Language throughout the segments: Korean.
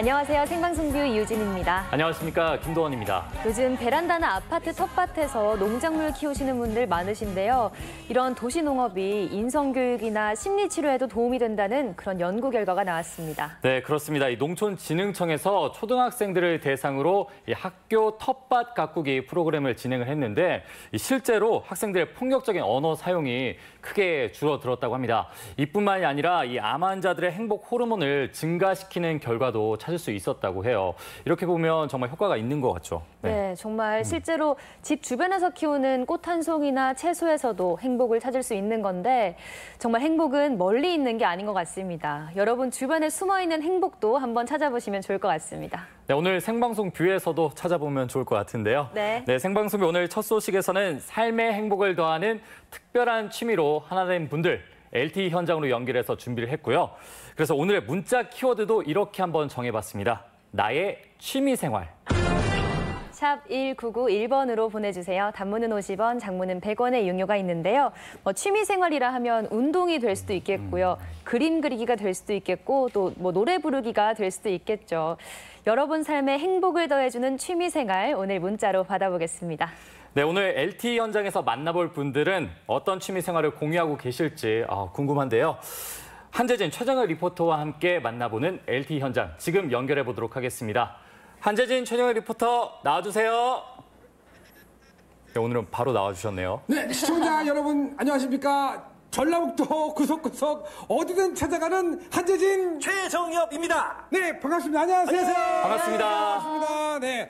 안녕하세요. 생방송뷰 이유진입니다. 안녕하십니까. 김도원입니다. 요즘 베란다나 아파트 텃밭에서 농작물 키우시는 분들 많으신데요. 이런 도시농업이 인성교육이나 심리치료에도 도움이 된다는 그런 연구 결과가 나왔습니다. 네, 그렇습니다. 이 농촌진흥청에서 초등학생들을 대상으로 이 학교 텃밭 가꾸기 프로그램을 진행을 했는데 실제로 학생들의 폭력적인 언어 사용이 크게 줄어들었다고 합니다. 이뿐만이 아니라 이 암 환자들의 행복 호르몬을 증가시키는 결과도 찾을 수 있었다고 해요. 이렇게 보면 정말 효과가 있는 것 같죠. 네, 정말 실제로 집 주변에서 키우는 꽃 한 송이나 채소에서도 행복을 찾을 수 있는 건데 정말 행복은 멀리 있는 게 아닌 것 같습니다. 여러분 주변에 숨어있는 행복도 한번 찾아보시면 좋을 것 같습니다. 네, 오늘 생방송 뷰에서도 찾아보면 좋을 것 같은데요. 네, 생방송 오늘 첫 소식에서는 삶의 행복을 더하는 특별한 취미로 하나 된 분들 LTE 현장으로 연결해서 준비를 했고요. 그래서 오늘의 문자 키워드도 이렇게 한번 정해봤습니다. 나의 취미생활. 샵 1991번으로 보내주세요. 단문은 50원, 장문은 100원의 이용료가 있는데요. 취미생활이라 하면 운동이 될 수도 있겠고요. 그림 그리기가 될 수도 있겠고 또 노래 부르기가 될 수도 있겠죠. 여러분 삶에 행복을 더해주는 취미생활 오늘 문자로 받아보겠습니다. 네, 오늘 LTE 현장에서 만나볼 분들은 어떤 취미생활을 공유하고 계실지 궁금한데요. 한재진 최정은 리포터와 함께 만나보는 LTE 현장 지금 연결해 보도록 하겠습니다. 한재진 최정은 리포터 나와주세요. 네, 오늘은 바로 나와주셨네요. 네, 시청자 여러분 안녕하십니까? 전라북도 구석구석 어디든 찾아가는 한재진 최정엽입니다. 네, 반갑습니다. 안녕하세요. 반갑습니다. 반갑습니다. 네,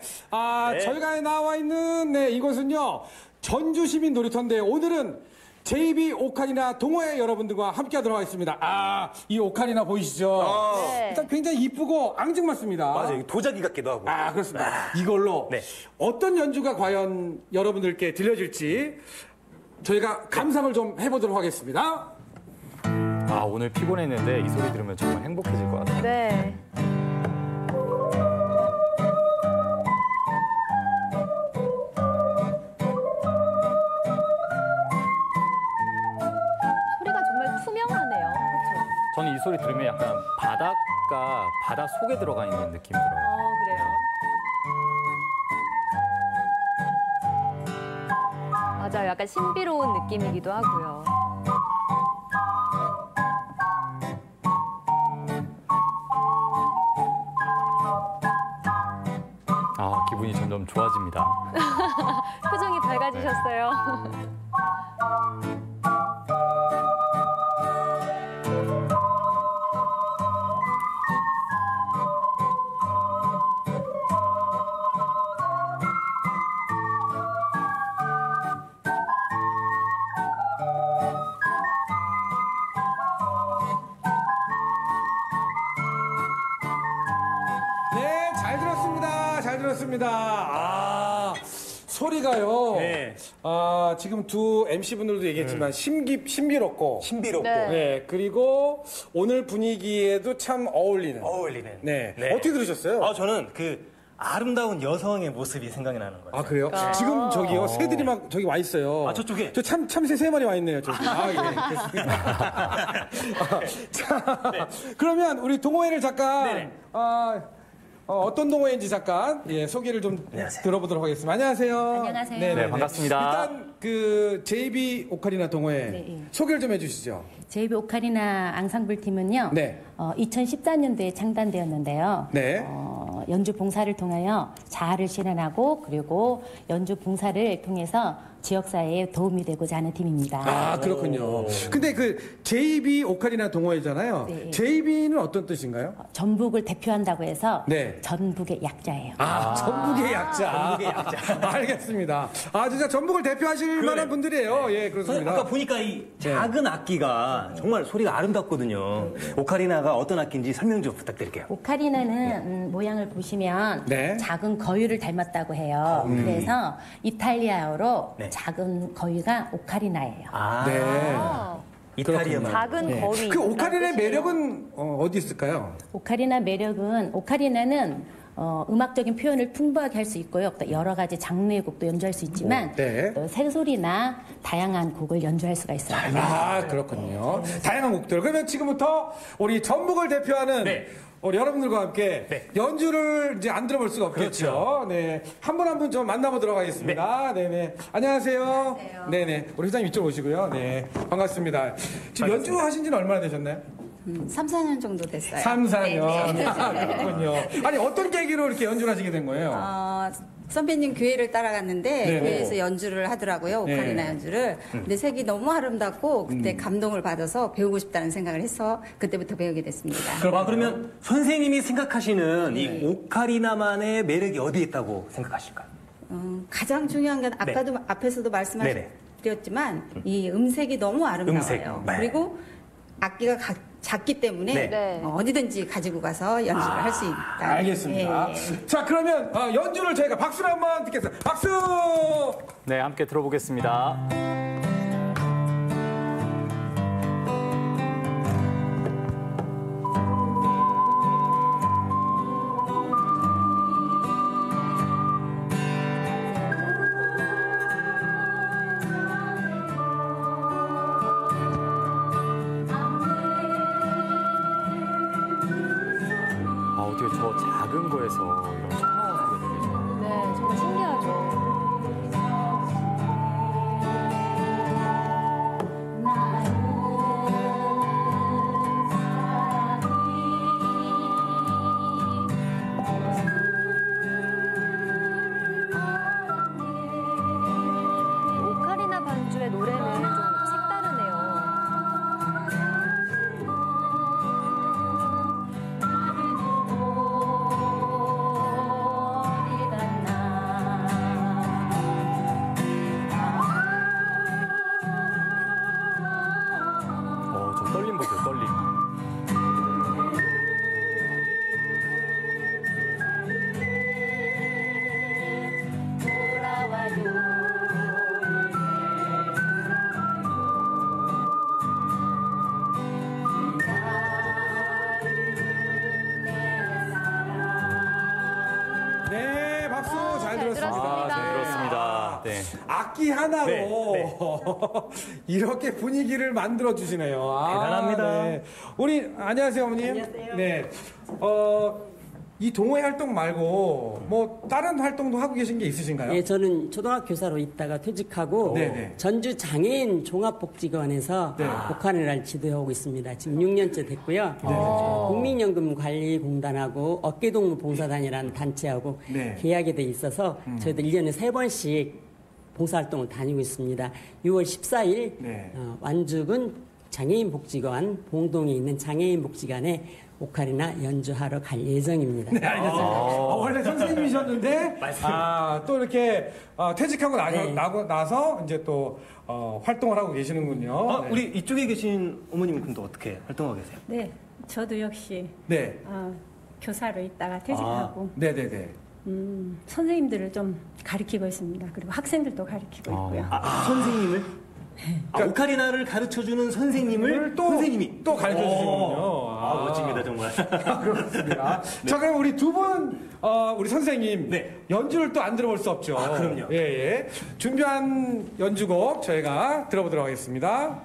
저희가 나와 있는 이곳은요 전주시민 놀이터인데 오늘은 JB 오카리나 동호회 여러분들과 함께하도록 하겠습니다. 이 오카리나 보이시죠? 네. 일단 굉장히 이쁘고 앙증맞습니다. 맞아요. 도자기 같기도 하고. 그렇습니다. 이걸로 어떤 연주가 과연 여러분들께 들려질지 저희가 감상을 좀 해보도록 하겠습니다. 오늘 피곤했는데 이 소리 들으면 정말 행복해질 것 같아요. 네. 소리가 정말 투명하네요. 그렇죠? 저는 이 소리 들으면 약간 바닷가 바다 속에 들어가 있는 느낌이 들어요. 그래요? 맞아요. 약간 신비로운 느낌이기도 하고요. 기분이 점점 좋아집니다. 표정이 밝아지셨어요. 네, 잘 들었습니다. 잘 들었습니다. 소리가요. 네. 지금 두 MC분들도 얘기했지만 신비롭고. 네. 그리고 오늘 분위기에도 참 어울리는. 네. 어떻게 들으셨어요? 저는 그 아름다운 여성의 모습이 생각이 나는 거예요. 그래요? 지금 저기요, 새들이 막 저기 와 있어요. 저쪽에? 저 참새 3마리 와 있네요, 저기. 그렇습니다. 그러면 우리 동호회를 잠깐. 네네. 어떤 동호회인지 잠깐 소개를 좀 들어보도록 하겠습니다. 안녕하세요. 안녕하세요. 네, 반갑습니다. 일단 그 JB 오카리나 동호회 소개를 좀 해주시죠. JB 오카리나 앙상블 팀은요. 2014년도에 창단되었는데요. 네. 연주 봉사를 통하여 자아를 실현하고 그리고 연주 봉사를 통해서 지역사회에 도움이 되고자 하는 팀입니다. 그렇군요. 근데 그 JB 오카리나 동호회잖아요. 네. JB는 어떤 뜻인가요? 전북을 대표한다고 해서 네. 전북의 약자예요. 전북의 약자. 알겠습니다. 진짜 전북을 대표하실 만한 분들이에요. 그렇습니다. 아까 보니까 이 작은 악기가 정말 소리가 아름답거든요. 오카리나가 어떤 악기인지 설명 좀 부탁드릴게요. 오카리나는 모양을 보시면 작은 거위를 닮았다고 해요. 그래서 이탈리아어로 작은 거위가 오카리나예요. 이탈리아만. 작은 거위. 그 오카리나의 매력은 어디 있을까요? 오카리나는 음악적인 표현을 풍부하게 할 수 있고요. 또 여러 가지 장르의 곡도 연주할 수 있지만 또 새소리나 다양한 곡을 연주할 수가 있어요. 그렇군요. 다양한 곡들. 그러면 지금부터 우리 전북을 대표하는 우리 여러분들과 함께 네. 연주를 이제 안 들어볼 수가 없겠죠. 네. 한 분 한 분 좀 만나보도록 하겠습니다. 네네. 안녕하세요. 네네. 우리 회장님 이쪽 오시고요. 네. 반갑습니다. 지금 연주하신 지는 얼마나 되셨나요? 3, 4년 정도 됐어요. 3, 4년. 네. 아, 그렇군요. 아니, 어떤 계기로 이렇게 연주를 하시게 된 거예요? 선배님 교회를 따라갔는데 네. 교회에서 연주를 하더라고요. 네. 오카리나 연주를. 근데 색이 너무 아름답고 그때 감동을 받아서 배우고 싶다는 생각을 해서 그때부터 배우게 됐습니다. 그러면 선생님이 생각하시는 이 오카리나만의 매력이 어디에 있다고 생각하실까요? 가장 중요한 건 아까도 앞에서도 말씀드렸지만 이 음색이 너무 아름다워요. 음색. 네. 그리고 악기가 작기 때문에 네. 네. 어디든지 가지고 가서 연주를 할 수 있다. 알겠습니다. 예. 자, 그러면 연주를 저희가 박수로 한번 듣겠습니다. 박수! 네, 함께 들어보겠습니다. 어떻게 저 작은 거에서 이런 청아한 소리가 들리죠? 네, 정말 신기하죠. 오카리나 반주의 노래는 좀 색다르네요. 저 떨림 보세요, 떨림. 네, 박수 잘 잘 들었습니다. 들었습니다. 잘 들었습니다. 네. 악기 하나로 네, 이렇게 분위기를 만들어 주시네요. 대단합니다. 네. 우리 안녕하세요, 어머님. 안녕하세요. 네. 이 동호회 활동 말고 뭐 다른 활동도 하고 계신 게 있으신가요? 예, 저는 초등학교 교사로 있다가 퇴직하고 네네. 전주 장애인 종합복지관에서 네. 보컬을 지도하고 있습니다. 지금 6년째 됐고요. 국민연금관리공단하고 어깨동무 봉사단이라는 단체하고 네. 계약이 돼 있어서 저희도 1년에 3번씩 봉사활동을 다니고 있습니다. 6월 14일 네. 완주군 장애인복지관 봉동에 있는 장애인복지관에 오카리나 연주하러 갈 예정입니다. 네, 알겠습니다. 원래 선생님이셨는데, 또 이렇게 퇴직하고 네. 나서 이제 또 활동을 하고 계시는군요. 네. 우리 이쪽에 계신 어머님은 근데 어떻게 활동하고 계세요? 네, 저도 역시 네. 교사로 있다가 퇴직하고 네네네. 선생님들을 좀 가르치고 있습니다. 그리고 학생들도 가르치고 있고요. 선생님을? 오카리나를 가르쳐주는 선생님을 선생님이 또 가르쳐 주시는군요. 멋집니다, 정말. 그렇습니다. 자, 그럼 우리 두 분, 우리 선생님, 네. 연주를 또 안 들어볼 수 없죠. 그럼요. 예, 예. 준비한 연주곡 저희가 들어보도록 하겠습니다.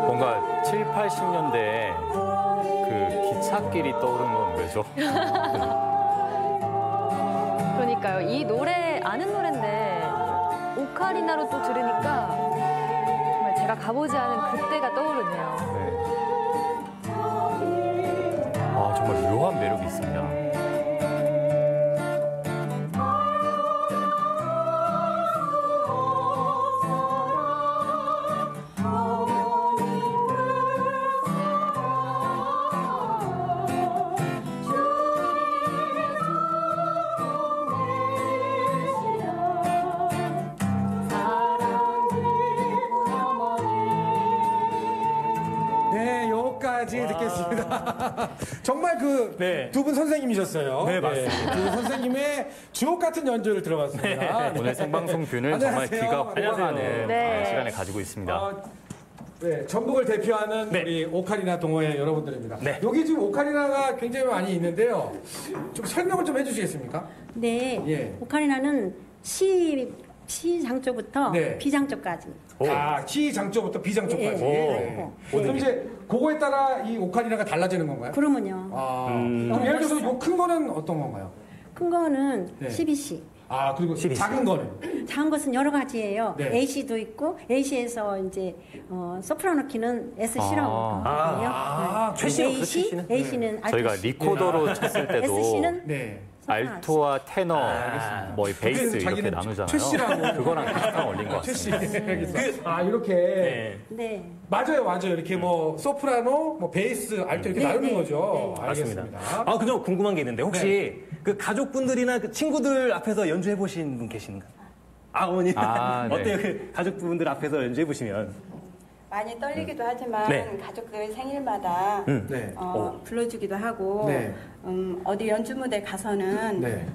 뭔가 7, 80년대 그 기찻길이 떠오르는 건 왜죠? 그러니까요. 이 노래 아는 노래인데 오카리나로 또 들으니까 정말 제가 가보지 않은 그때가 떠오르네요. 네. 정말 묘한 매력이 있습니다. 네, 요 여기까지 듣겠습니다. 정말 그 네. 두 분 선생님이셨어요. 네, 맞습니다. 두 분 선생님의 주옥 같은 연주를 들어봤습니다. 네. 오늘 생방송 뷰는 정말 안녕하세요. 귀가 호강하는 네. 시간을 가지고 있습니다. 네, 전북을 대표하는 네. 우리 오카리나 동호회 여러분들입니다. 네. 여기 지금 오카리나가 굉장히 많이 있는데요. 좀 설명을 좀 해주시겠습니까? 네. 예. 오카리나는 시장조부터 네. 비장조까지. 시장조부터 비장조까지. 예, 네. 그럼 이제 그거에 따라 이 오카리나가 달라지는 건가요? 그러면요. 그럼 예를 들어서 요 큰 거는 어떤 건가요? 큰 거는 네. 12C. 그리고 작은 거는? 작은 것은 여러 가지예요. 네. AC도 있고 AC에서 이제 소프라노 키는 SC라고 하고요. 최씨요, 그 최씨는? AC는 저희가 리코더로 쳤을 때도 SC는 네. 알토와 테너, 뭐 베이스 이렇게 자기는 나누잖아요. 최씨라고. 그거랑 비슷한 원리인 것 최씨. 같습니다. 이렇게. 네. 네. 맞아요. 이렇게 뭐 소프라노, 뭐 베이스, 알토 이렇게 네, 나누는 네, 거죠. 네. 알겠습니다. 맞습니다. 그냥 궁금한 게 있는데 혹시 그 가족분들이나 그 친구들 앞에서 연주해 보신 분 계신가요? 어머니 네. 어때요? 그 가족분들 앞에서 연주해 보시면 많이 떨리기도 하지만 네. 가족들 생일마다 네. 불러주기도 하고 네. 어디 연주 무대 가서는 네.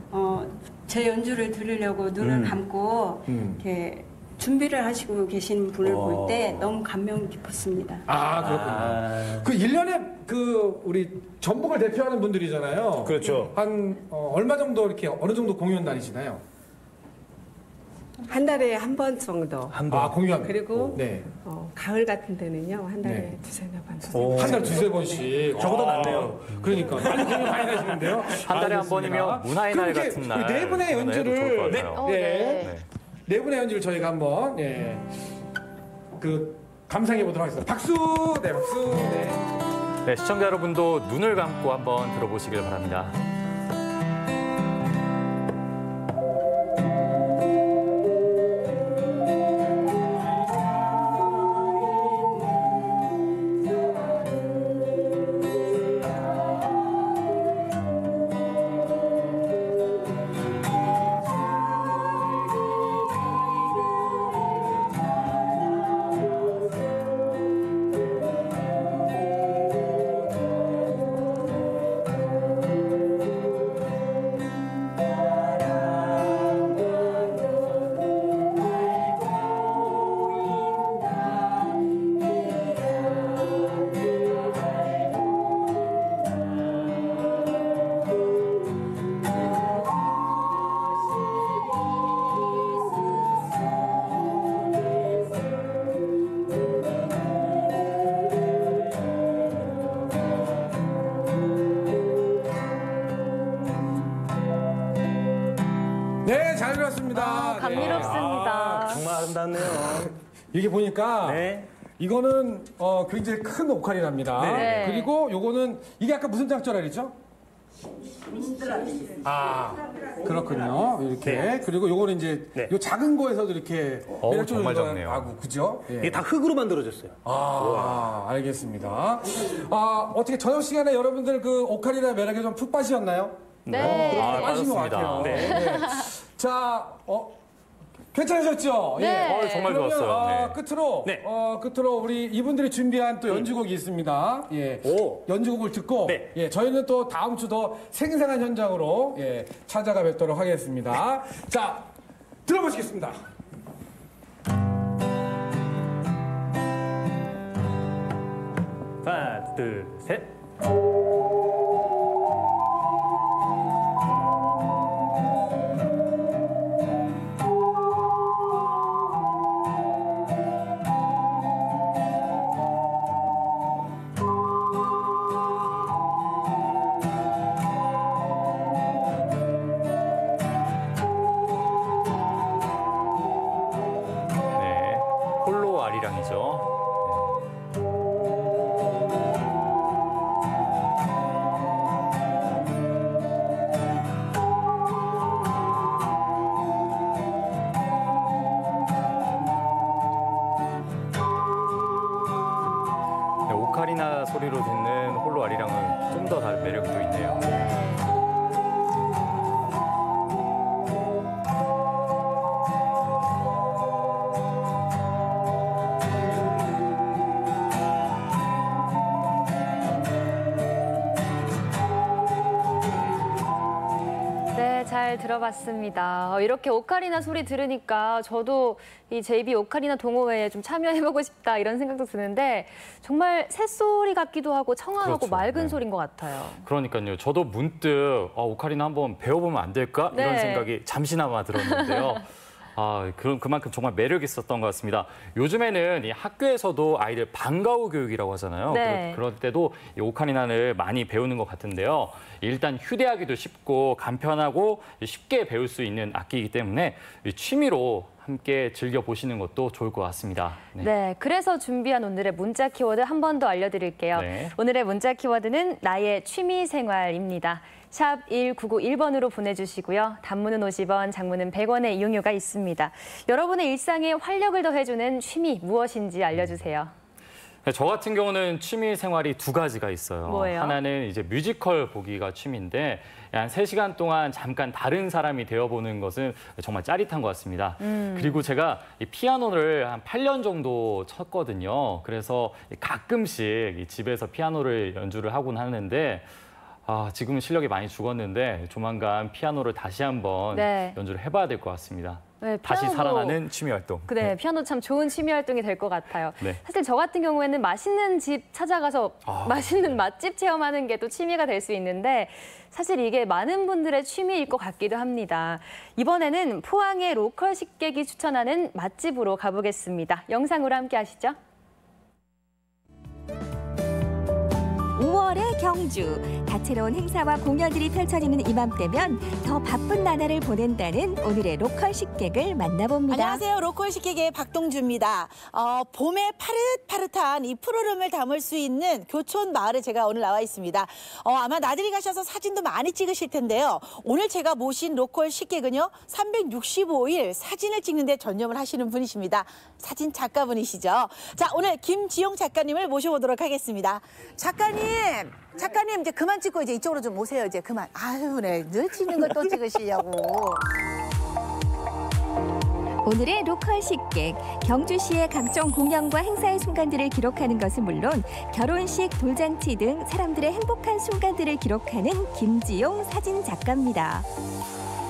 제 연주를 들으려고 눈을 감고 이렇게 준비를 하시고 계신 분을 볼 때 너무 감명 깊었습니다. 그렇군요. 그 1년에 우리 전북을 대표하는 분들이잖아요. 그렇죠. 한 얼마 정도 이렇게 어느 정도 공연 다니시나요? 한 달에 한 번 정도. 공연. 그리고 네. 가을 같은 데는요, 한 달에 네. 두세 번. 한 달 두세 번씩. 저보다 낫네요. 그러니까. 많이 공연 많이 나시는데요. 한 달에 한 번이면 문화의 날 그럼 같은 이렇게 날. 네 분의 해도 좋을 것 연주를. 같아요. 네. 네 분의 연주를 저희가 한번, 감상해 보도록 하겠습니다. 박수! 네, 박수! 네. 네, 시청자 여러분도 눈을 감고 한번 들어보시길 바랍니다. 네, 잘 들었습니다. 감미롭습니다. 정말 아름답네요. 이게 보니까 네. 이거는 굉장히 큰 오카리나입니다. 네. 그리고 요거는 이게 아까 무슨 장조라 그랬죠? 그렇군요. 이렇게. 네. 그리고 요거는 이제 네. 요 작은 거에서도 이렇게 매력적으로 정말 작네요. 하고 그죠? 예. 이게 다 흙으로 만들어졌어요. 알겠습니다. 어떻게 저녁 시간에 여러분들 그 오카리나 매력에 좀 푹 빠지셨나요? 네. 빠진 것 빠졌습니다. 같아요. 네. 자, 괜찮으셨죠? 네. 정말 그러면, 좋았어요. 네. 끝으로, 네. 끝으로 우리 이분들이 준비한 또 연주곡이 있습니다. 예. 오. 연주곡을 듣고, 네. 예. 저희는 또 다음 주 더 생생한 현장으로, 찾아가 뵙도록 하겠습니다. 자, 들어보시겠습니다. 하나, 둘, 셋. 네, 홀로 아리랑이죠. 네, 오카리나 소리로 듣는 홀로 아리랑은 좀 더 다른 매력이 또 있네요. 잘 들어봤습니다. 이렇게 오카리나 소리 들으니까 저도 이 JB 오카리나 동호회에 좀 참여해보고 싶다 이런 생각도 드는데 정말 새소리 같기도 하고 청아하고 그렇죠. 맑은 네. 소리인 것 같아요. 그러니까요. 저도 문득 오카리나 한번 배워보면 안 될까? 이런 네. 생각이 잠시나마 들었는데요. 그만큼 정말 매력이 있었던 것 같습니다. 요즘에는 이 학교에서도 아이들 방과후 교육이라고 하잖아요. 네. 그럴 때도 이 오카리나를 많이 배우는 것 같은데요. 일단 휴대하기도 쉽고 간편하고 쉽게 배울 수 있는 악기이기 때문에 취미로 함께 즐겨보시는 것도 좋을 것 같습니다. 네, 그래서 준비한 오늘의 문자 키워드 한 번 더 알려드릴게요. 네. 오늘의 문자 키워드는 나의 취미생활입니다. 샵 1991번으로 보내주시고요. 단문은 50원, 장문은 100원의 이용료가 있습니다. 여러분의 일상에 활력을 더해주는 취미 무엇인지 알려주세요. 저 같은 경우는 취미 생활이 두 가지가 있어요. 뭐예요? 하나는 이제 뮤지컬 보기가 취미인데 한 3시간 동안 잠깐 다른 사람이 되어보는 것은 정말 짜릿한 것 같습니다. 그리고 제가 이 피아노를 한 8년 정도 쳤거든요. 그래서 가끔씩 이 집에서 피아노를 연주를 하곤 하는데 지금은 실력이 많이 죽었는데 조만간 피아노를 다시 한번 네. 연주를 해봐야 될 것 같습니다. 네, 다시 피아노도- 살아나는 취미 활동. 네, 피아노 참 좋은 취미 활동이 될 것 같아요. 네. 사실 저 같은 경우에는 맛있는 집 찾아가서 맛있는 맛집 체험하는 게 또 취미가 될 수 있는데 사실 이게 많은 분들의 취미일 것 같기도 합니다. 이번에는 포항의 로컬 식객이 추천하는 맛집으로 가보겠습니다. 영상으로 함께 하시죠. 5월의 경주. 다채로운 행사와 공연들이 펼쳐지는 이맘때면 더 바쁜 나날을 보낸다는 오늘의 로컬 식객을 만나봅니다. 안녕하세요. 로컬 식객의 박동주입니다. 봄에 파릇파릇한 이 푸르름을 담을 수 있는 교촌 마을에 제가 오늘 나와 있습니다. 아마 나들이 가셔서 사진도 많이 찍으실 텐데요. 오늘 제가 모신 로컬 식객은요. 365일 사진을 찍는 데 전념을 하시는 분이십니다. 사진 작가분이시죠. 자, 오늘 김지용 작가님을 모셔보도록 하겠습니다. 작가님 이제 그만 찍고 이제 이쪽으로 좀 오세요. 이제 그만. 아유, 네. 늘 찍는 걸 또 찍으시려고. 오늘의 로컬 식객. 경주시의 각종 공연과 행사의 순간들을 기록하는 것은 물론 결혼식, 돌잔치 등 사람들의 행복한 순간들을 기록하는 김지용 사진 작가입니다.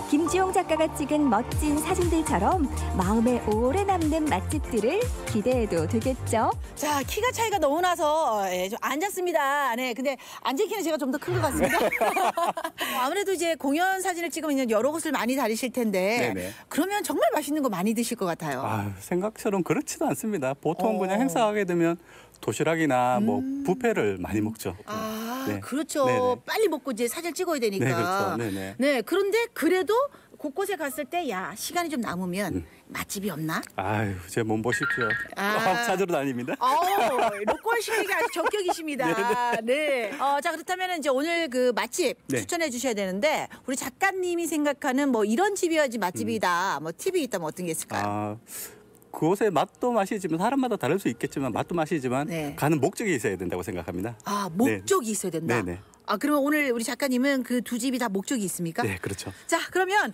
김지용 작가가 찍은 멋진 사진들처럼 마음에 오래 남는 맛집들을 기대해도 되겠죠? 자, 키가 차이가 너무 나서 좀 앉았습니다. 네, 근데 앉은 키는 제가 좀 더 큰 것 같습니다. 아무래도 이제 공연 사진을 찍으면 여러 곳을 많이 다니실 텐데 네네. 그러면 정말 맛있는 거 많이 드실 것 같아요. 생각처럼 그렇지도 않습니다. 보통 그냥 행사하게 되면 도시락이나 뭐 뷔페를 많이 먹죠. 네. 그렇죠. 네네. 빨리 먹고 이제 사진 찍어야 되니까. 네, 그렇죠. 네네. 네, 그런데 그래도 곳곳에 갔을 때 야, 시간이 좀 남으면 맛집이 없나? 아유, 제 몸 보십시오. 아. 꼭 찾으러 다닙니다. 로컬 식객이 아주 적격이십니다. 네. 자, 그렇다면 이제 오늘 그 맛집 네. 추천해 주셔야 되는데 우리 작가님이 생각하는 뭐 이런 집이야지 맛집이다. 뭐 팁이 있다면 어떤 게 있을까요? 그곳의 맛도 맛이지만 사람마다 다를 수 있겠지만 맛도 맛이지만 네. 가는 목적이 있어야 된다고 생각합니다. 목적이 있어야 된다. 네네. 그러면 오늘 우리 작가님은 그 두 집이 다 목적이 있습니까? 네, 그렇죠. 자, 그러면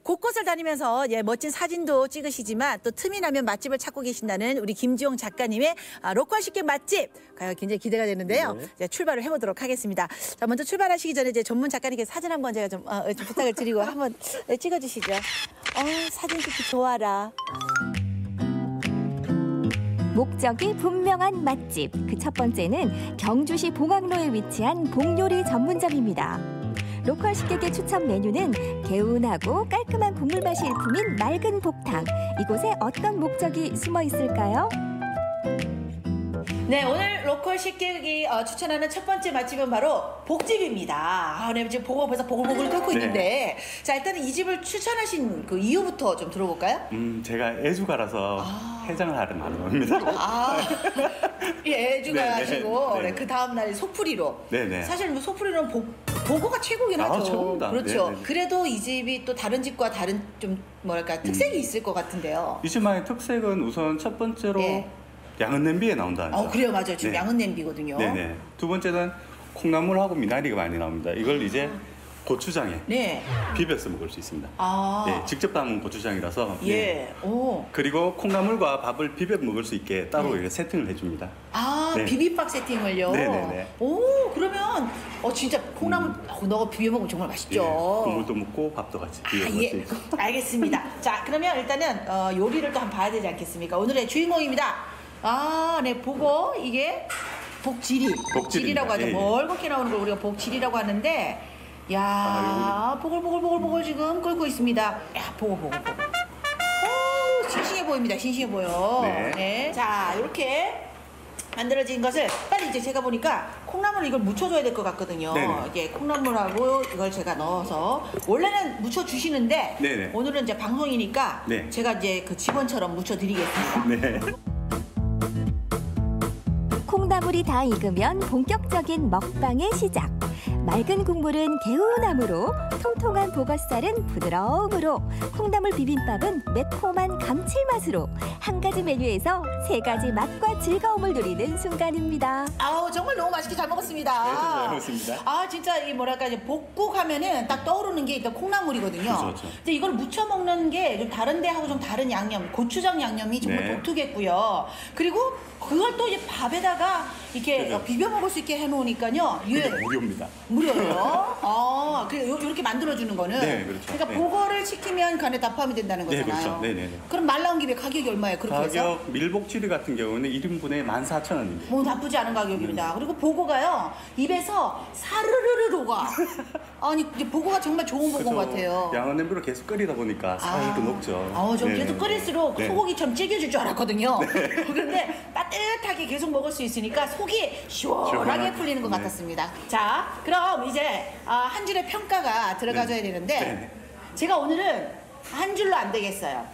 곳곳을 다니면서 멋진 사진도 찍으시지만 또 틈이 나면 맛집을 찾고 계신다는 우리 김지용 작가님의 로컬 식객 맛집 굉장히 기대가 되는데요. 이제 출발을 해보도록 하겠습니다. 자, 먼저 출발하시기 전에 이제 전문 작가님께 사진 한번 제가 좀 부탁을 드리고 한번 찍어주시죠. 사진 찍기 좋아라. 목적이 분명한 맛집. 그 첫 번째는 경주시 봉학로에 위치한 봉요리 전문점입니다. 로컬 식객의 추천 메뉴는 개운하고 깔끔한 국물 맛이 일품인 맑은 복탕. 이곳에 어떤 목적이 숨어 있을까요? 네, 오늘 로컬 식객이 추천하는 첫 번째 맛집은 바로 복집입니다. 네, 지금 보고 벌써 보글보글 끓고 있는데 자, 일단은 이 집을 추천하신 그 이유부터 좀 들어볼까요? 제가 애주가라서 해장을 하러 가는 겁니다. 애주가 네네. 하시고 네네. 그 다음 날 속풀이로. 네네. 사실 뭐 속풀이는 보고가 최고긴 하죠. 최고입니다. 그렇죠. 네네. 그래도 이 집이 또 다른 집과 다른 좀 뭐랄까 특색이 있을 것 같은데요. 이 집만의 특색은 우선 첫 번째로 양은 냄비에 나온다는 점. 그래요, 맞아요. 지금 네. 양은 냄비거든요. 네네. 두 번째는 콩나물하고 미나리가 많이 나옵니다. 이걸 이제 고추장에 네. 비벼서 먹을 수 있습니다. 아. 네, 직접 담은 고추장이라서. 예. 네. 오. 그리고 콩나물과 밥을 비벼 먹을 수 있게 따로 이렇게 세팅을 해줍니다. 아, 네. 비빔밥 세팅을요? 네네네. 오, 그러면 진짜 콩나물 넣어 비벼 먹으면 정말 맛있죠. 예, 국물도 먹고 밥도 같이 비벼 먹을 수 예. 있고. 알겠습니다. 자, 그러면 일단은 요리를 또 한번 봐야 되지 않겠습니까? 오늘의 주인공입니다. 아, 네, 보고 이게 복지리라고 하죠. 예, 예. 멀겋게 나오는 걸 우리가 복지리라고 하는데, 야, 보글보글 지금 끓고 있습니다. 야, 보고. 오, 싱싱해 보입니다. 싱싱해 보여. 네. 자, 이렇게 만들어진 것을 빨리 이제 제가 보니까 콩나물 이걸 묻혀줘야 될 것 같거든요. 네네. 이게 콩나물하고 이걸 제가 넣어서 원래는 묻혀주시는데 네네. 오늘은 이제 방송이니까 네. 제가 이제 그 직원처럼 묻혀드리겠습니다. 네. 콩나물이 다 익으면 본격적인 먹방의 시작. 맑은 국물은 개운함으로, 통통한 보거살은 부드러움으로, 콩나물 비빔밥은 매콤한 감칠맛으로 한 가지 메뉴에서 세 가지 맛과 즐거움을 누리는 순간입니다. 아우, 정말 너무 맛있게 잘 먹었습니다. 네, 잘 먹었습니다. 아, 진짜 이 뭐랄까 이제 복국 하면은 딱 떠오르는 게 일단 콩나물이거든요. 그렇죠. 근데 이걸 무쳐 먹는 게 좀 다른 데하고 좀 다른 양념, 고추장 양념이 정말 네. 독특했고요. 그리고 그걸 또 이제 밥에다가 이렇게 그죠. 비벼 먹을 수 있게 해놓으니까요. 이게 무료입니다. 무료예요? 아, 그래 이렇게 만들어주는 거는. 네, 그렇죠. 그러니까 네. 보거를 시키면 간에 다 포함이 된다는 네, 거잖아요. 그렇죠. 네네네. 그럼 말 나온 김에 가격이 얼마예요? 그렇게 해서? 가격 밀복치리 같은 경우는 1인분에 14,000원입니다. 뭐 나쁘지 않은 가격입니다. 그리고 보고가요 입에서 사르르르 녹아. 아니 이제 보고가 정말 좋은 보고 같아요. 양은 냄비로 계속 끓이다 보니까 살도 녹죠. 좀 네. 계속 끓일수록 네. 소고기처럼 찌개줄 줄 알았거든요. 그런데 따뜻하게 계속 먹을 수 있으니까 속이 시원하게 풀리는 것 같았습니다. 자, 그럼 이제 한 줄의 평가가 들어가줘야 되는데 네. 제가 오늘은 한 줄로 안 되겠어요.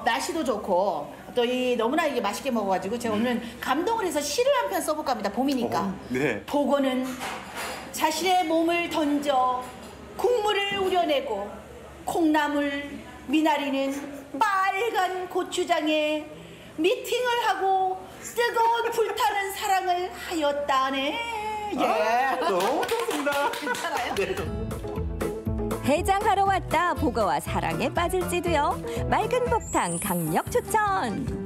날씨도 좋고 또 이 너무나 이게 맛있게 먹어가지고 제가 오늘은 감동을 해서 시를 한 편 써볼까 합니다. 봄이니까. 네. 보고는 자신의 몸을 던져 국물을 우려내고 콩나물 미나리는 빨간 고추장에 미팅을 하고 뜨거운 불타는 사랑을 하였다네. 예. 너무 좋습니다. 괜찮아요? 네. 해장하러 왔다 보거와 사랑에 빠질지도요. 맑은 곱탕 강력 추천.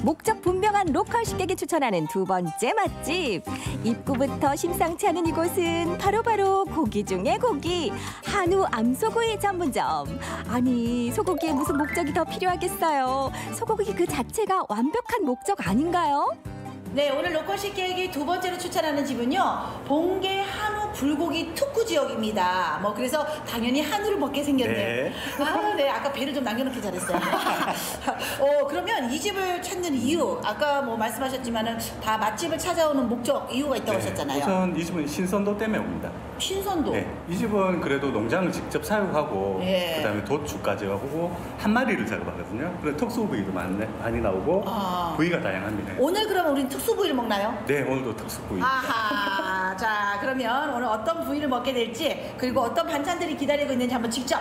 목적 분명한 로컬 식객이 추천하는 두 번째 맛집. 입구부터 심상치 않은 이곳은 바로 고기 중에 고기. 한우 암소구이 전문점. 아니, 소고기에 무슨 목적이 더 필요하겠어요. 소고기 그 자체가 완벽한 목적 아닌가요? 네, 오늘 로컬 식객이 두 번째로 추천하는 집은요, 봉계 한우 불고기 특구 지역입니다. 그래서 당연히 한우를 먹게 생겼네요. 네. 네, 아까 배를 좀 남겨놓기 잘했어요. 그러면 이 집을 찾는 이유, 아까 말씀하셨지만은 다 맛집을 찾아오는 목적, 이유가 있다고 하셨잖아요. 우선 이 집은 신선도 때문에 옵니다. 신선도? 네, 이 집은 그래도 농장을 직접 사육하고 예. 그다음에 도축까지 하고 한 마리를 작업하거든요. 그래서 특수 부위도 많이 나오고 부위가 다양합니다. 오늘 그러면 우린 특수 부위를 먹나요? 네, 오늘도 특수 부위입니다. 아하, 자 그러면 오늘 어떤 부위를 먹게 될지 그리고 어떤 반찬들이 기다리고 있는지 한번 직접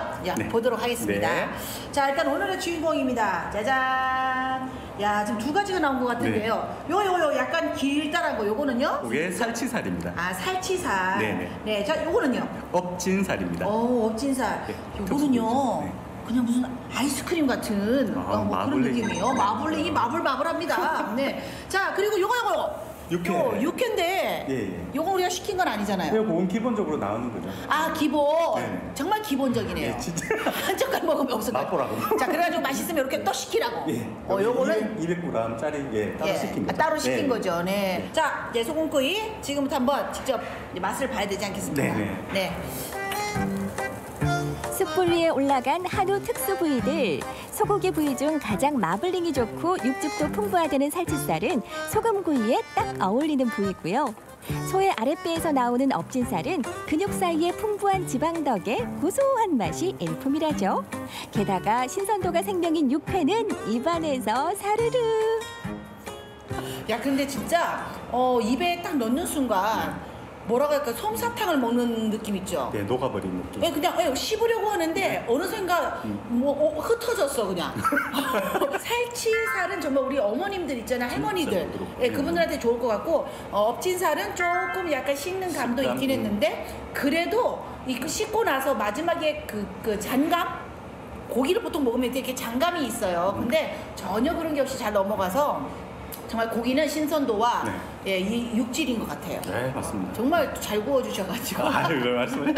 보도록 하겠습니다. 네. 자 일단 오늘의 주인공입니다. 짜잔. 야 지금 두 가지가 나온 것 같은데요. 요거 약간 길다란 거 요거는요? 이게 살치살입니다. 아 살치살. 네네. 네, 자 요거는요? 업진살입니다. 업진살. 네, 요거는요? 네. 그냥 무슨 아이스크림 같은 그런 마블링. 느낌이에요. 마블링이 마블마블합니다. 네. 자 그리고 요거. 육회. 육회인데 예. 요거 우리가 시킨 건 아니잖아요. 네, 그건 기본적으로 나오는 거죠. 아 기본. 네. 정말 기본적이네요. 네, 진짜. 한 젓갈 먹으면 없을 것 같아요. 맛보라고. 자 그래가지고 맛있으면 이렇게 또 시키라고. 예. 요거는 200g짜리 따로 시킨 거죠. 따로 시킨 네. 거죠. 네. 자 이제 소금구이 지금부터 한번 직접 맛을 봐야 되지 않겠습니까? 네. 숯불 위에 올라간 한우 특수 부위들. 소고기 부위 중 가장 마블링이 좋고 육즙도 풍부하다는 살치살은 소금구이에 딱 어울리는 부위고요. 소의 아랫배에서 나오는 업진살은 근육 사이에 풍부한 지방 덕에 고소한 맛이 일품이라죠. 게다가 신선도가 생명인 육회는 입안에서 사르르. 야 근데 진짜 입에 딱 넣는 순간 뭐라고 할까 솜사탕을 먹는 느낌 있죠? 네, 녹아버린 느낌. 예, 그냥 씹으려고 하는데 어느 순간 흩어졌어 그냥. 살치살은 정말 우리 어머님들 있잖아요, 할머니들. 예, 그분들한테 좋을 것 같고 엎진살은 조금 약간 씹는 감도 있긴 했는데 그래도 이 씹고 나서 마지막에 그 잔감? 고기를 보통 먹으면 이렇게 장감이 있어요. 근데 전혀 그런 게 없이 잘 넘어가서 정말 고기는 신선도와 예, 이 육질인 것 같아요. 네, 맞습니다. 정말 잘 구워주셔가지고. 그걸 말씀해.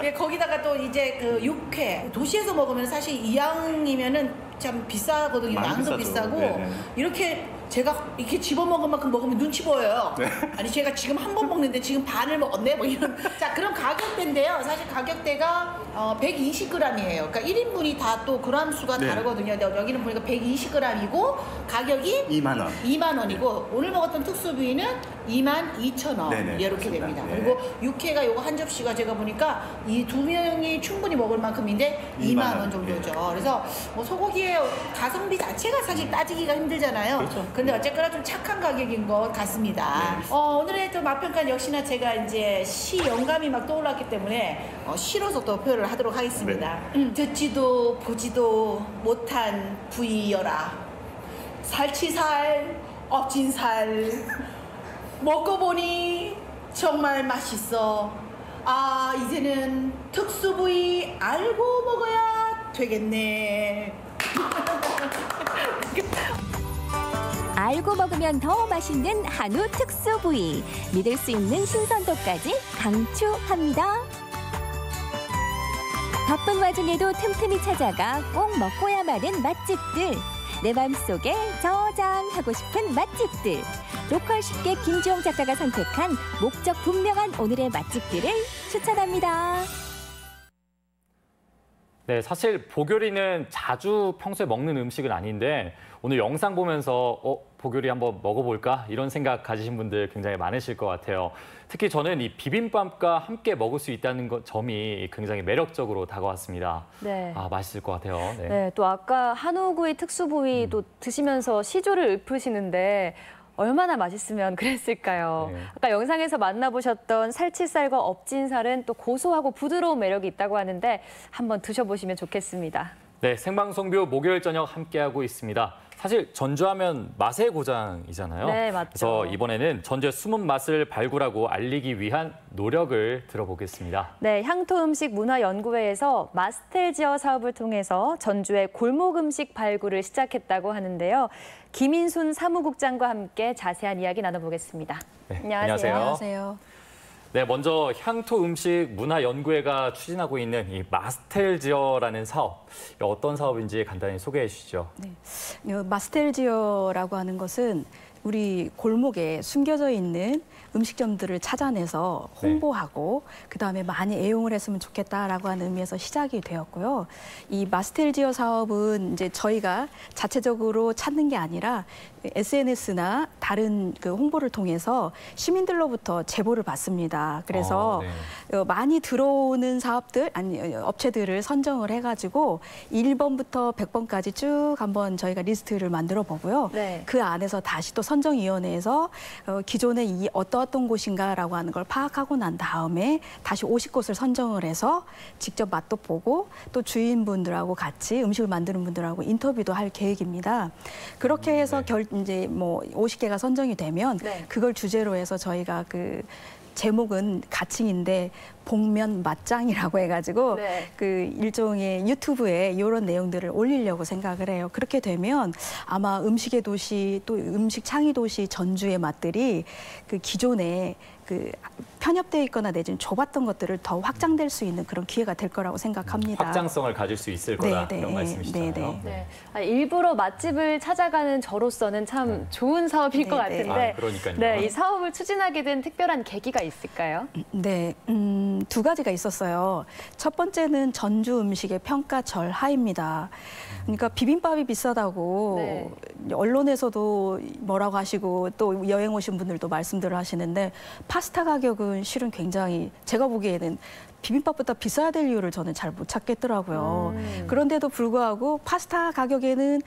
예, 거기다가 또 이제 그 육회 도시에서 먹으면 사실 이양이면은 참 비싸거든요. 양도 비싸고 네네. 이렇게 제가 이렇게 집어먹은 만큼 먹으면 눈치 보여요. 네. 아니 제가 지금 한 번 먹는데 지금 반을 먹었네 뭐 이런. 자 그럼 가격대인데요. 사실 가격대가 120g이에요. 그러니까 1인분이 다 또 그람 수가 네. 다르거든요. 여기는 보니까 120g이고 가격이 2만 원. 2만 원이고 오늘 먹었던 특수부위는 22,000원 네네, 이렇게 그렇습니다. 됩니다. 네. 그리고 육회가 요거 한 접시가 제가 보니까 이 두 명이 충분히 먹을 만큼인데 2만 원 정도죠. 그래서 뭐 소고기의 가성비 자체가 사실 따지기가 힘들잖아요. 그렇죠. 근데 어쨌거나 좀 착한 가격인 것 같습니다. 오늘의 또 맛평가는 역시나 제가 이제 시 영감이 막 떠올랐기 때문에 시로서 또 표현을 하도록 하겠습니다. 듣지도 보지도 못한 부위여라. 살치살, 엎진살 먹고 보니 정말 맛있어. 아 이제는 특수 부위 알고 먹어야 되겠네. 알고 먹으면 더 맛있는 한우 특수 부위. 믿을 수 있는 신선도까지 강추합니다. 바쁜 와중에도 틈틈이 찾아가 꼭 먹고야 마는 맛집들. 내 맘속에 저장하고 싶은 맛집들. 로컬 식객 김지용 작가가 선택한 목적 분명한 오늘의 맛집들을 추천합니다. 네, 사실 보교리는 자주 평소에 먹는 음식은 아닌데 오늘 영상 보면서 보교리 한번 먹어볼까? 이런 생각 가지신 분들 굉장히 많으실 것 같아요. 특히 저는 이 비빔밥과 함께 먹을 수 있다는 점이 굉장히 매력적으로 다가왔습니다. 네. 아, 맛있을 것 같아요. 네. 네, 또 아까 한우구이 특수부위도 드시면서 시조를 읊으시는데 얼마나 맛있으면 그랬을까요? 네. 아까 영상에서 만나보셨던 살치살과 엎진살은 또 고소하고 부드러운 매력이 있다고 하는데 한번 드셔보시면 좋겠습니다. 네, 생방송뷰 목요일 저녁 함께하고 있습니다. 사실 전주하면 맛의 고장이잖아요. 네, 맞죠. 그래서 이번에는 전주의 숨은 맛을 발굴하고 알리기 위한 노력을 들어보겠습니다. 네, 향토음식문화연구회에서 마스텔지어 사업을 통해서 전주의 골목 음식 발굴을 시작했다고 하는데요. 김인순 사무국장과 함께 자세한 이야기 나눠보겠습니다. 네, 안녕하세요. 안녕하세요. 네, 먼저 향토음식문화연구회가 추진하고 있는 이 마스텔지어라는 사업, 어떤 사업인지 간단히 소개해 주시죠. 네, 마스텔지어라고 하는 것은 우리 골목에 숨겨져 있는 음식점들을 찾아내서 홍보하고 그다음에 많이 애용을 했으면 좋겠다라고 하는 의미에서 시작이 되었고요. 이 마스텔지어 사업은 이제 저희가 자체적으로 찾는 게 아니라 SNS나 다른 그 홍보를 통해서 시민들로부터 제보를 받습니다. 그래서 많이 들어오는 사업들, 아니 업체들을 선정을 해가지고 1번부터 100번까지 쭉 한번 저희가 리스트를 만들어 보고요. 네. 그 안에서 다시 또 선정위원회에서 기존에 이 어떤 곳인가라고 하는 걸 파악하고 난 다음에 다시 50곳을 선정을 해서 직접 맛도 보고 또 주인분들하고 같이 음식을 만드는 분들하고 인터뷰도 할 계획입니다. 그렇게 해서 이제 뭐 50개가 선정이 되면 그걸 주제로 해서 저희가 그 제목은 가칭인데 복면 맛장이라고 해가지고 그 일종의 유튜브에 이런 내용들을 올리려고 생각을 해요. 그렇게 되면 아마 음식의 도시 또 음식 창의 도시 전주의 맛들이 그 기존에 그 편협되어 있거나 내지는 좁았던 것들을 더 확장될 수 있는 그런 기회가 될 거라고 생각합니다. 확장성을 가질 수 있을 거다 이런 말씀이시잖아요. 네. 일부러 맛집을 찾아가는 저로서는 참 좋은 사업일 것 같은데 그러니까요. 네, 이 사업을 추진하게 된 특별한 계기가 있을까요? 네, 두 가지가 있었어요. 첫 번째는 전주 음식의 평가절 하입니다. 그러니까 비빔밥이 비싸다고 언론에서도 뭐라고 하시고 또 여행 오신 분들도 말씀들을 하시는데 파스타 가격은 실은 굉장히 제가 보기에는 비빔밥보다 비싸야 될 이유를 저는 잘 못 찾겠더라고요. 그런데도 불구하고 파스타 가격에는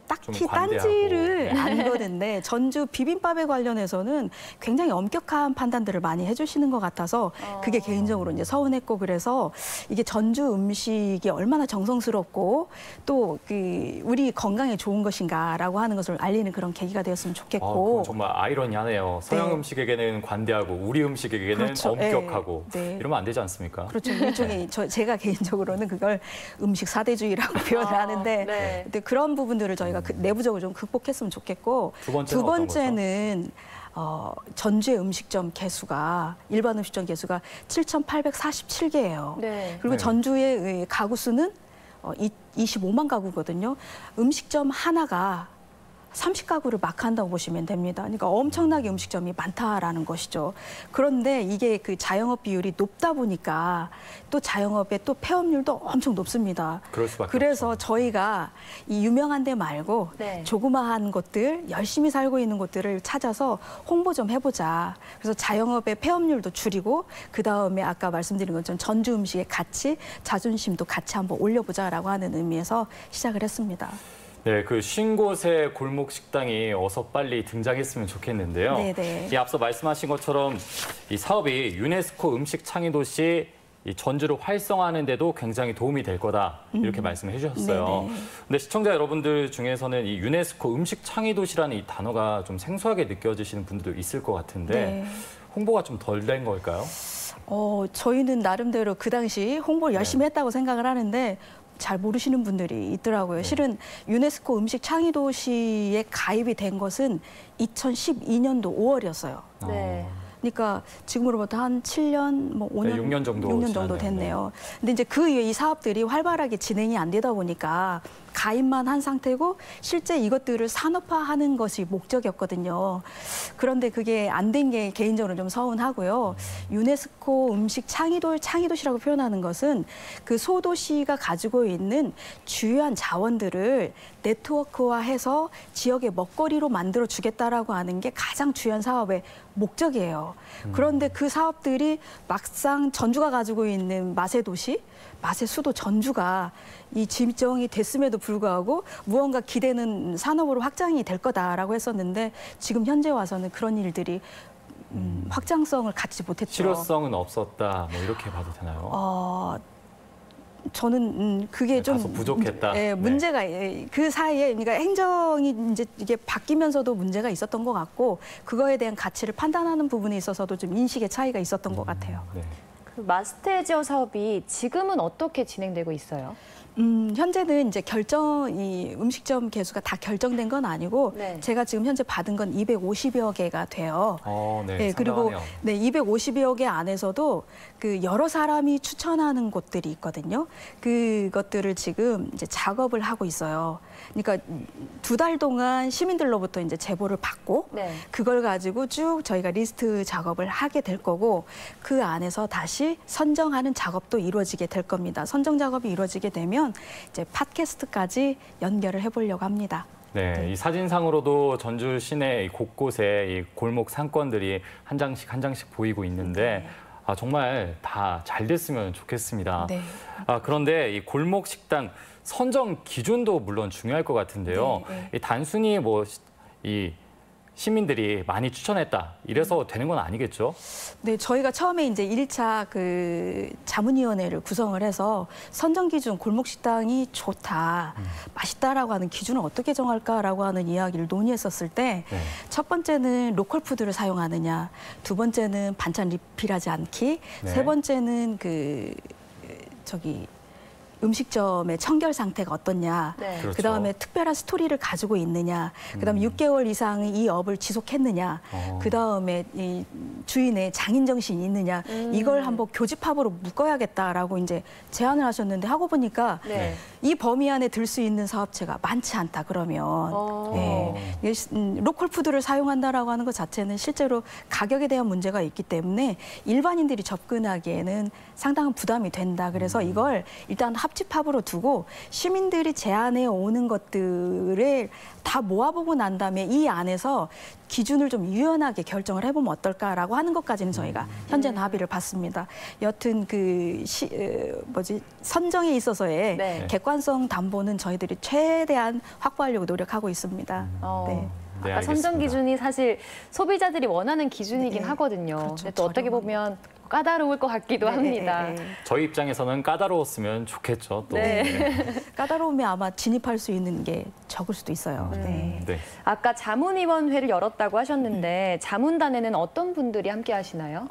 딱히 좀 관대하고. 딴지를 네. 안 거는데 전주 비빔밥에 관련해서는 굉장히 엄격한 판단들을 많이 해주시는 것 같아서 그게 개인적으로 이제 서운했고 그래서 이게 전주 음식이 얼마나 정성스럽고 또 그 우리 건강에 좋은 것인가라고 하는 것을 알리는 그런 계기가 되었으면 좋겠고. 그건 정말 아이러니하네요. 서양 네. 음식에게는 관대하고 우리 음식에게는 그렇죠. 엄격하고 네. 이러면 안 되지 않습니까? 그렇죠. 일종의 제가 개인적으로는 그걸 음식 사대주의라고 표현을 하는데 네. 근데 그런 부분들을 저희가 내부적으로 좀 극복했으면 좋겠고 두 번째는 전주의 음식점 개수가 일반 음식점 개수가 7,847개예요. 네. 그리고 네. 전주의 가구 수는 25만 가구거든요. 음식점 하나가 30가구를 마크한다고 보시면 됩니다. 그러니까 엄청나게 음식점이 많다라는 것이죠. 그런데 이게 그 자영업 비율이 높다 보니까 또 자영업의 또 폐업률도 엄청 높습니다. 그럴 수밖에 그래서 없죠. 저희가 이 유명한 데 말고 네. 조그마한 곳들, 열심히 살고 있는 곳들을 찾아서 홍보 좀 해보자. 그래서 자영업의 폐업률도 줄이고 그다음에 아까 말씀드린 것처럼 전주 음식의 가치, 자존심도 같이 한번 올려보자라고 하는 의미에서 시작을 했습니다. 네, 그 쉰 곳의 골목 식당이 어서 빨리 등장했으면 좋겠는데요. 네네. 이 앞서 말씀하신 것처럼 이 사업이 유네스코 음식 창의 도시 이 전주를 활성화하는 데도 굉장히 도움이 될 거다 이렇게 말씀을 해주셨어요. 네네. 근데 시청자 여러분들 중에서는 이 유네스코 음식 창의 도시라는 이 단어가 좀 생소하게 느껴지시는 분들도 있을 것 같은데 네. 홍보가 좀 덜 된 걸까요? 저희는 나름대로 그 당시 홍보를 열심히 했다고 생각을 하는데 잘 모르시는 분들이 있더라고요. 실은 유네스코 음식 창의 도시에 가입이 된 것은 2012년도 5월이었어요. 네. 그러니까 지금으로부터 한 7년, 뭐 5년, 네, 6년 정도 6년 정도 지났네요. 됐네요. 근데 이제 그 이후에 이 사업들이 활발하게 진행이 안 되다 보니까 가입만 한 상태고 실제 이것들을 산업화하는 것이 목적이었거든요. 그런데 그게 안 된 게 개인적으로 좀 서운하고요. 유네스코 음식 창의도시라고 표현하는 것은 그 소도시가 가지고 있는 주요한 자원들을 네트워크화해서 지역의 먹거리로 만들어 주겠다라고 하는 게 가장 주요한 사업의 목적이에요. 그런데 그 사업들이 막상 전주가 가지고 있는 맛의 도시, 맛의 수도 전주가 이 지정이 됐음에도 불구하고 무언가 기대는 산업으로 확장이 될 거다라고 했었는데 지금 현재 와서는 그런 일들이 확장성을 갖지 못했죠. 실효성은 없었다, 뭐 이렇게 봐도 되나요? 저는 그게 네, 좀 다소 부족했다. 문제가 그 사이에 그러니까 행정이 이제 이게 바뀌면서도 문제가 있었던 것 같고 그거에 대한 가치를 판단하는 부분에 있어서도 좀 인식의 차이가 있었던 것 같아요. 네. 그 마스터헤지어 사업이 지금은 어떻게 진행되고 있어요? 현재는 이제 이 음식점 개수가 다 결정된 건 아니고 네. 제가 지금 현재 받은 건 250여 개가 돼요. 네, 그리고 상당하네요. 250여 개 안에서도 그 여러 사람이 추천하는 곳들이 있거든요. 그것들을 지금 이제 작업을 하고 있어요. 그러니까 2달 동안 시민들로부터 이제 제보를 받고 네. 그걸 가지고 쭉 저희가 리스트 작업을 하게 될 거고 그 안에서 다시 선정하는 작업도 이루어지게 될 겁니다. 선정 작업이 이루어지게 되면 이제 팟캐스트까지 연결을 해보려고 합니다. 네, 이 사진상으로도 전주 시내 곳곳에 이 골목 상권들이 한 장씩 보이고 있는데 정말 다 잘 됐으면 좋겠습니다. 네. 그런데 이 골목 식당 선정 기준도 물론 중요할 것 같은데요. 이 단순히 이 시민들이 많이 추천했다 이래서 되는 건 아니겠죠? 네, 저희가 처음에 이제 1차 그 자문위원회를 구성을 해서 선정 기준 골목 식당이 좋다, 맛있다라고 하는 기준을 어떻게 정할까라고 하는 이야기를 논의했었을 때 첫 번째는 로컬 푸드를 사용하느냐, 두 번째는 반찬 리필하지 않기, 세 번째는 음식점의 청결 상태가 어떻냐, 네. 그렇죠. 그다음에 특별한 스토리를 가지고 있느냐, 그다음에 6개월 이상 이 업을 지속했느냐, 그다음에 이 주인의 장인 정신이 있느냐, 이걸 한번 교집합으로 묶어야겠다라고 이제 제안을 하셨는데 하고 보니까 이 범위 안에 들 수 있는 사업체가 많지 않다 그러면 로컬 푸드를 사용한다라고 하는 것 자체는 실제로 가격에 대한 문제가 있기 때문에 일반인들이 접근하기에는 상당한 부담이 된다. 그래서 이걸 일단 합집합으로 두고 시민들이 제안해 오는 것들을 다 모아보고 난 다음에 이 안에서 기준을 좀 유연하게 결정을 해보면 어떨까라고 하는 것까지는 저희가 현재는 합의를 봤습니다. 여튼 선정에 있어서의 객관 객관성 담보는 저희들이 최대한 확보하려고 노력하고 있습니다. 네. 네, 아까 선정 알겠습니다. 기준이 사실 소비자들이 원하는 기준이긴 네. 하거든요. 그렇죠. 근데 또 어떻게 보면 까다로울 것 같기도 합니다. 저희 입장에서는 까다로웠으면 좋겠죠. 또. 까다로움이 아마 진입할 수 있는 게 적을 수도 있어요. 네. 네. 아까 자문위원회를 열었다고 하셨는데 자문단에는 어떤 분들이 함께 하시나요?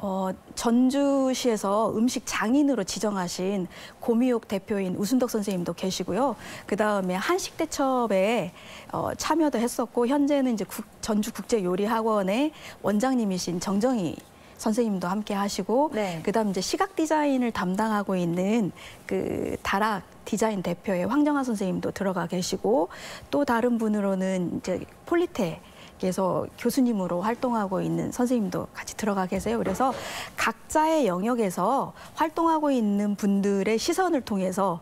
전주시에서 음식 장인으로 지정하신 고미옥 대표인 우순덕 선생님도 계시고요. 그다음에 한식대첩에 참여도 했었고 현재는 이제 전주국제요리학원의 원장님이신 정정희 선생님도 함께 하시고 그다음 이제 시각 디자인을 담당하고 있는 그 다락 디자인 대표의 황정아 선생님도 들어가 계시고 또 다른 분으로는 이제 폴리텍에서 교수님으로 활동하고 있는 선생님도 같이 들어가 계세요. 그래서 각자의 영역에서 활동하고 있는 분들의 시선을 통해서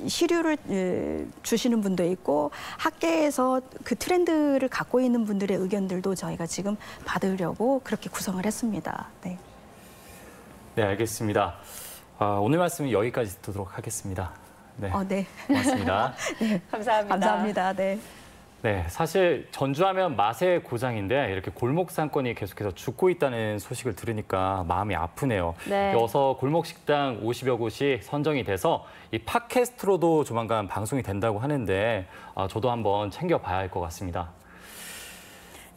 시류를 주시는 분도 있고 학계에서 그 트렌드를 갖고 있는 분들의 의견들도 저희가 지금 받으려고 그렇게 구성을 했습니다. 네, 네, 알겠습니다. 오늘 말씀은 여기까지 듣도록 하겠습니다. 네, 네. 고맙습니다. 네, 감사합니다. 감사합니다. 네. 네, 사실 전주하면 맛의 고장인데 이렇게 골목 상권이 계속해서 죽고 있다는 소식을 들으니까 마음이 아프네요. 네. 어서 골목 식당 50여 곳이 선정이 돼서 이 팟캐스트로도 조만간 방송이 된다고 하는데 저도 한번 챙겨봐야 할 것 같습니다.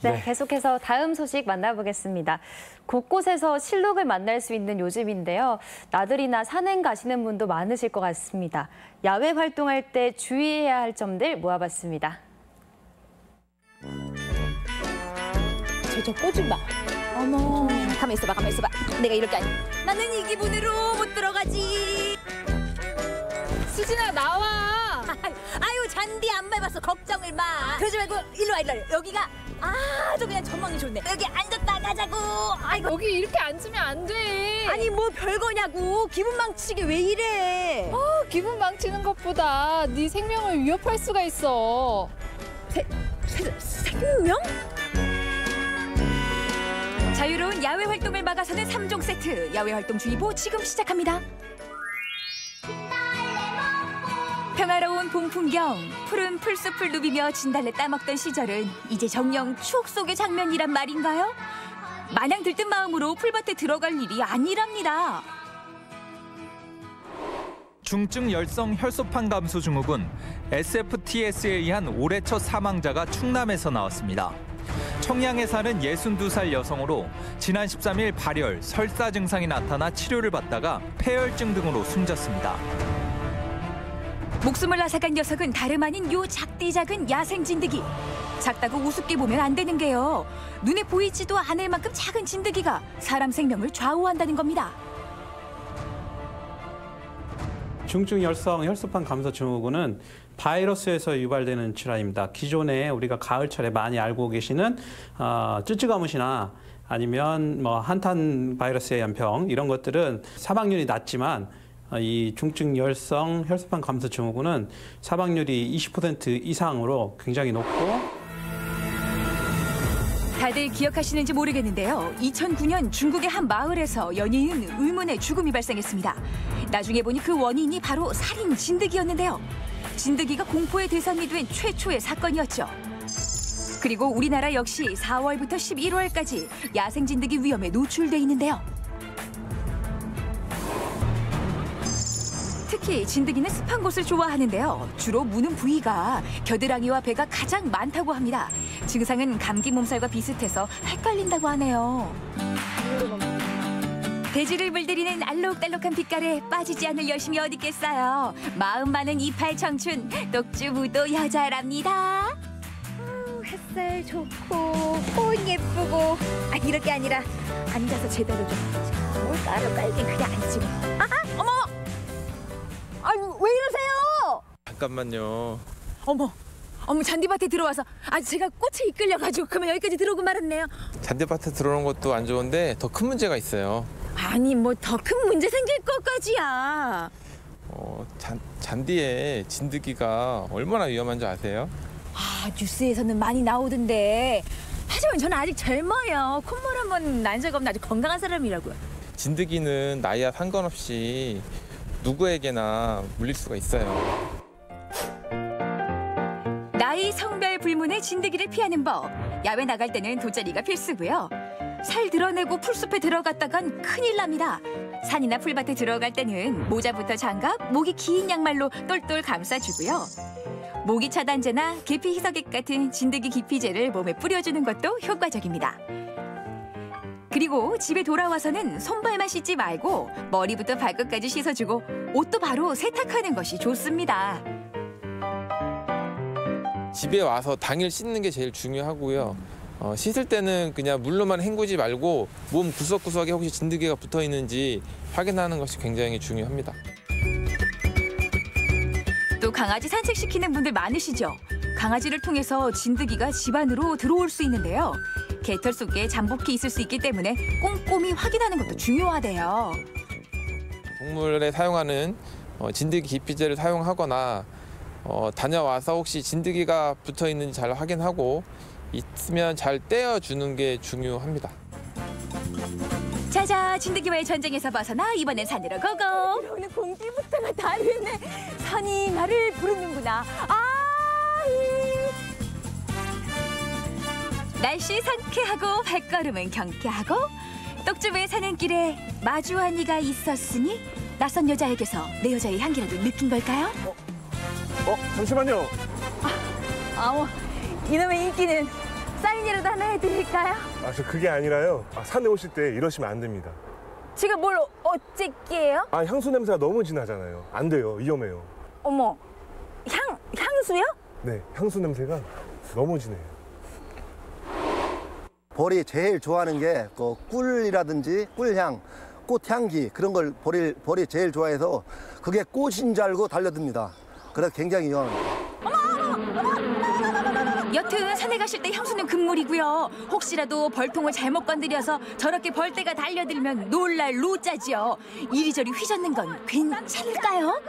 네, 계속해서 다음 소식 만나보겠습니다. 곳곳에서 실록을 만날 수 있는 요즘인데요. 나들이나 산행 가시는 분도 많으실 것 같습니다. 야외 활동할 때 주의해야 할 점들 모아봤습니다. 저 꼬지 마. 어머. 가만 있어봐, 가만 있어봐. 내가 이럴 게 아니야. 나는 이 기분으로 못 들어가지. 수진아, 나와. 아유, 잔디 안 밟았어. 걱정을 마. 그러지 말고 일로 와, 일로 와. 여기가 아주 그냥 전망이 좋네. 여기 앉았다 가자고. 아이고. 여기 이렇게 앉으면 안 돼. 아니, 뭐 별거냐고. 기분 망치게 왜 이래. 기분 망치는 것보다 네 생명을 위협할 수가 있어. 생명? 자유로운 야외 활동을 막아서는 3종 세트. 야외 활동 주의보 지금 시작합니다. 평화로운 봄 풍경, 푸른 풀숲을 누비며 진달래 따먹던 시절은 이제 정녕 추억 속의 장면이란 말인가요? 마냥 들뜬 마음으로 풀밭에 들어갈 일이 아니랍니다. 중증 열성 혈소판 감소 증후군 SFTS에 의한 올해 첫 사망자가 충남에서 나왔습니다. 청양에 사는 62살 여성으로 지난 13일 발열, 설사 증상이 나타나 치료를 받다가 폐혈증 등으로 숨졌습니다. 목숨을 앗아간 녀석은 다름 아닌 요 작디 작은 야생 진드기. 작다고 우습게 보면 안 되는 게요. 눈에 보이지도 않을 만큼 작은 진드기가 사람 생명을 좌우한다는 겁니다. 중증 열성 혈소판 감소 증후군은 바이러스에서 유발되는 질환입니다. 기존에 우리가 가을철에 많이 알고 계시는 쯔쯔가무시나 아니면 뭐 한탄 바이러스의 연병 이런 것들은 사망률이 낮지만 이 중증 열성 혈소판 감소 증후군은 사망률이 20% 이상으로 굉장히 높고 다들 기억하시는지 모르겠는데요. 2009년 중국의 한 마을에서 연이은 의문의 죽음이 발생했습니다. 나중에 보니 그 원인이 바로 살인 진드기였는데요. 진드기가 공포의 대상이 된 최초의 사건이었죠. 그리고 우리나라 역시 4월부터 11월까지 야생 진드기 위험에 노출돼 있는데요. 특히 진드기는 습한 곳을 좋아하는데요. 주로 무는 부위가 겨드랑이와 배가 가장 많다고 합니다. 증상은 감기 몸살과 비슷해서 헷갈린다고 하네요. 대지를 물들이는 알록달록한 빛깔에 빠지지 않을 여심이 어디 있겠어요. 마음 많은 이팔 청춘, 똑주부도 여자랍니다. 햇살 좋고 꽃 예쁘고 이럴 게 아니라 앉아서 제대로 좀 뭘 깔아 깔긴 그냥 앉지 뭐. 어머! 아니 왜 이러세요? 잠깐만요. 어머 잔디밭에 들어와서 제가 꽃에 이끌려가지고 그만 여기까지 들어오고 말았네요. 잔디밭에 들어오는 것도 안 좋은데 더 큰 문제가 있어요. 아니 뭐 더 큰 문제 생길 것까지야. 잔디에 진드기가 얼마나 위험한 줄 아세요? 뉴스에서는 많이 나오던데 하지만 저는 아직 젊어요. 콧물 한 번 난 적 없는 아주 건강한 사람이라고요. 진드기는 나이와 상관없이 누구에게나 물릴 수가 있어요. 진드기를 피하는 법. 야외 나갈 때는 돗자리가 필수고요. 살 드러내고 풀숲에 들어갔다간 큰일 납니다. 산이나 풀밭에 들어갈 때는 모자부터 장갑, 목이 긴 양말로 똘똘 감싸주고요. 모기 차단제나 계피 희석액 같은 진드기 기피제를 몸에 뿌려주는 것도 효과적입니다. 그리고 집에 돌아와서는 손발만 씻지 말고 머리부터 발끝까지 씻어주고 옷도 바로 세탁하는 것이 좋습니다. 집에 와서 당일 씻는 게 제일 중요하고요. 씻을 때는 그냥 물로만 헹구지 말고 몸 구석구석에 혹시 진드기가 붙어 있는지 확인하는 것이 굉장히 중요합니다. 또 강아지 산책시키는 분들 많으시죠? 강아지를 통해서 진드기가 집 안으로 들어올 수 있는데요. 개털 속에 잠복해 있을 수 있기 때문에 꼼꼼히 확인하는 것도 중요하대요. 동물에 사용하는 진드기 기피제를 사용하거나 다녀와서 혹시 진드기가 붙어 있는지 잘 확인하고 있으면 잘 떼어주는 게 중요합니다. 자자, 진드기와의 전쟁에서 벗어나 이번엔 산으로 고고. 오늘 공기부터가 다르네. 산이 나를 부르는구나. 날씨 상쾌하고 발걸음은 경쾌하고 떡주부에 사는 길에 마주한 이가 있었으니 낯선 여자에게서 내 여자의 향기라도 느낀 걸까요? 잠시만요. 이놈의 인기는 사인이라도 하나 해드릴까요? 저 그게 아니라요. 산에 오실 때 이러시면 안 됩니다. 지금 뭘 어쨌게요? 향수 냄새가 너무 진하잖아요. 안 돼요. 위험해요. 어머, 향수요? 네, 향수 냄새가 너무 진해요. 벌이 제일 좋아하는 게 꿀이라든지 꿀향, 꽃향기 그런 걸 벌이 제일 좋아해서 그게 꽃인 줄 알고 달려듭니다. 그래서 굉장히 위험합니다. 여튼 산에 가실 때 향수는 금물이고요. 혹시라도 벌통을 잘못 건드려서 저렇게 벌떼가 달려들면 놀랄 노짜지요. 이리저리 휘젓는 건 괜찮을까요?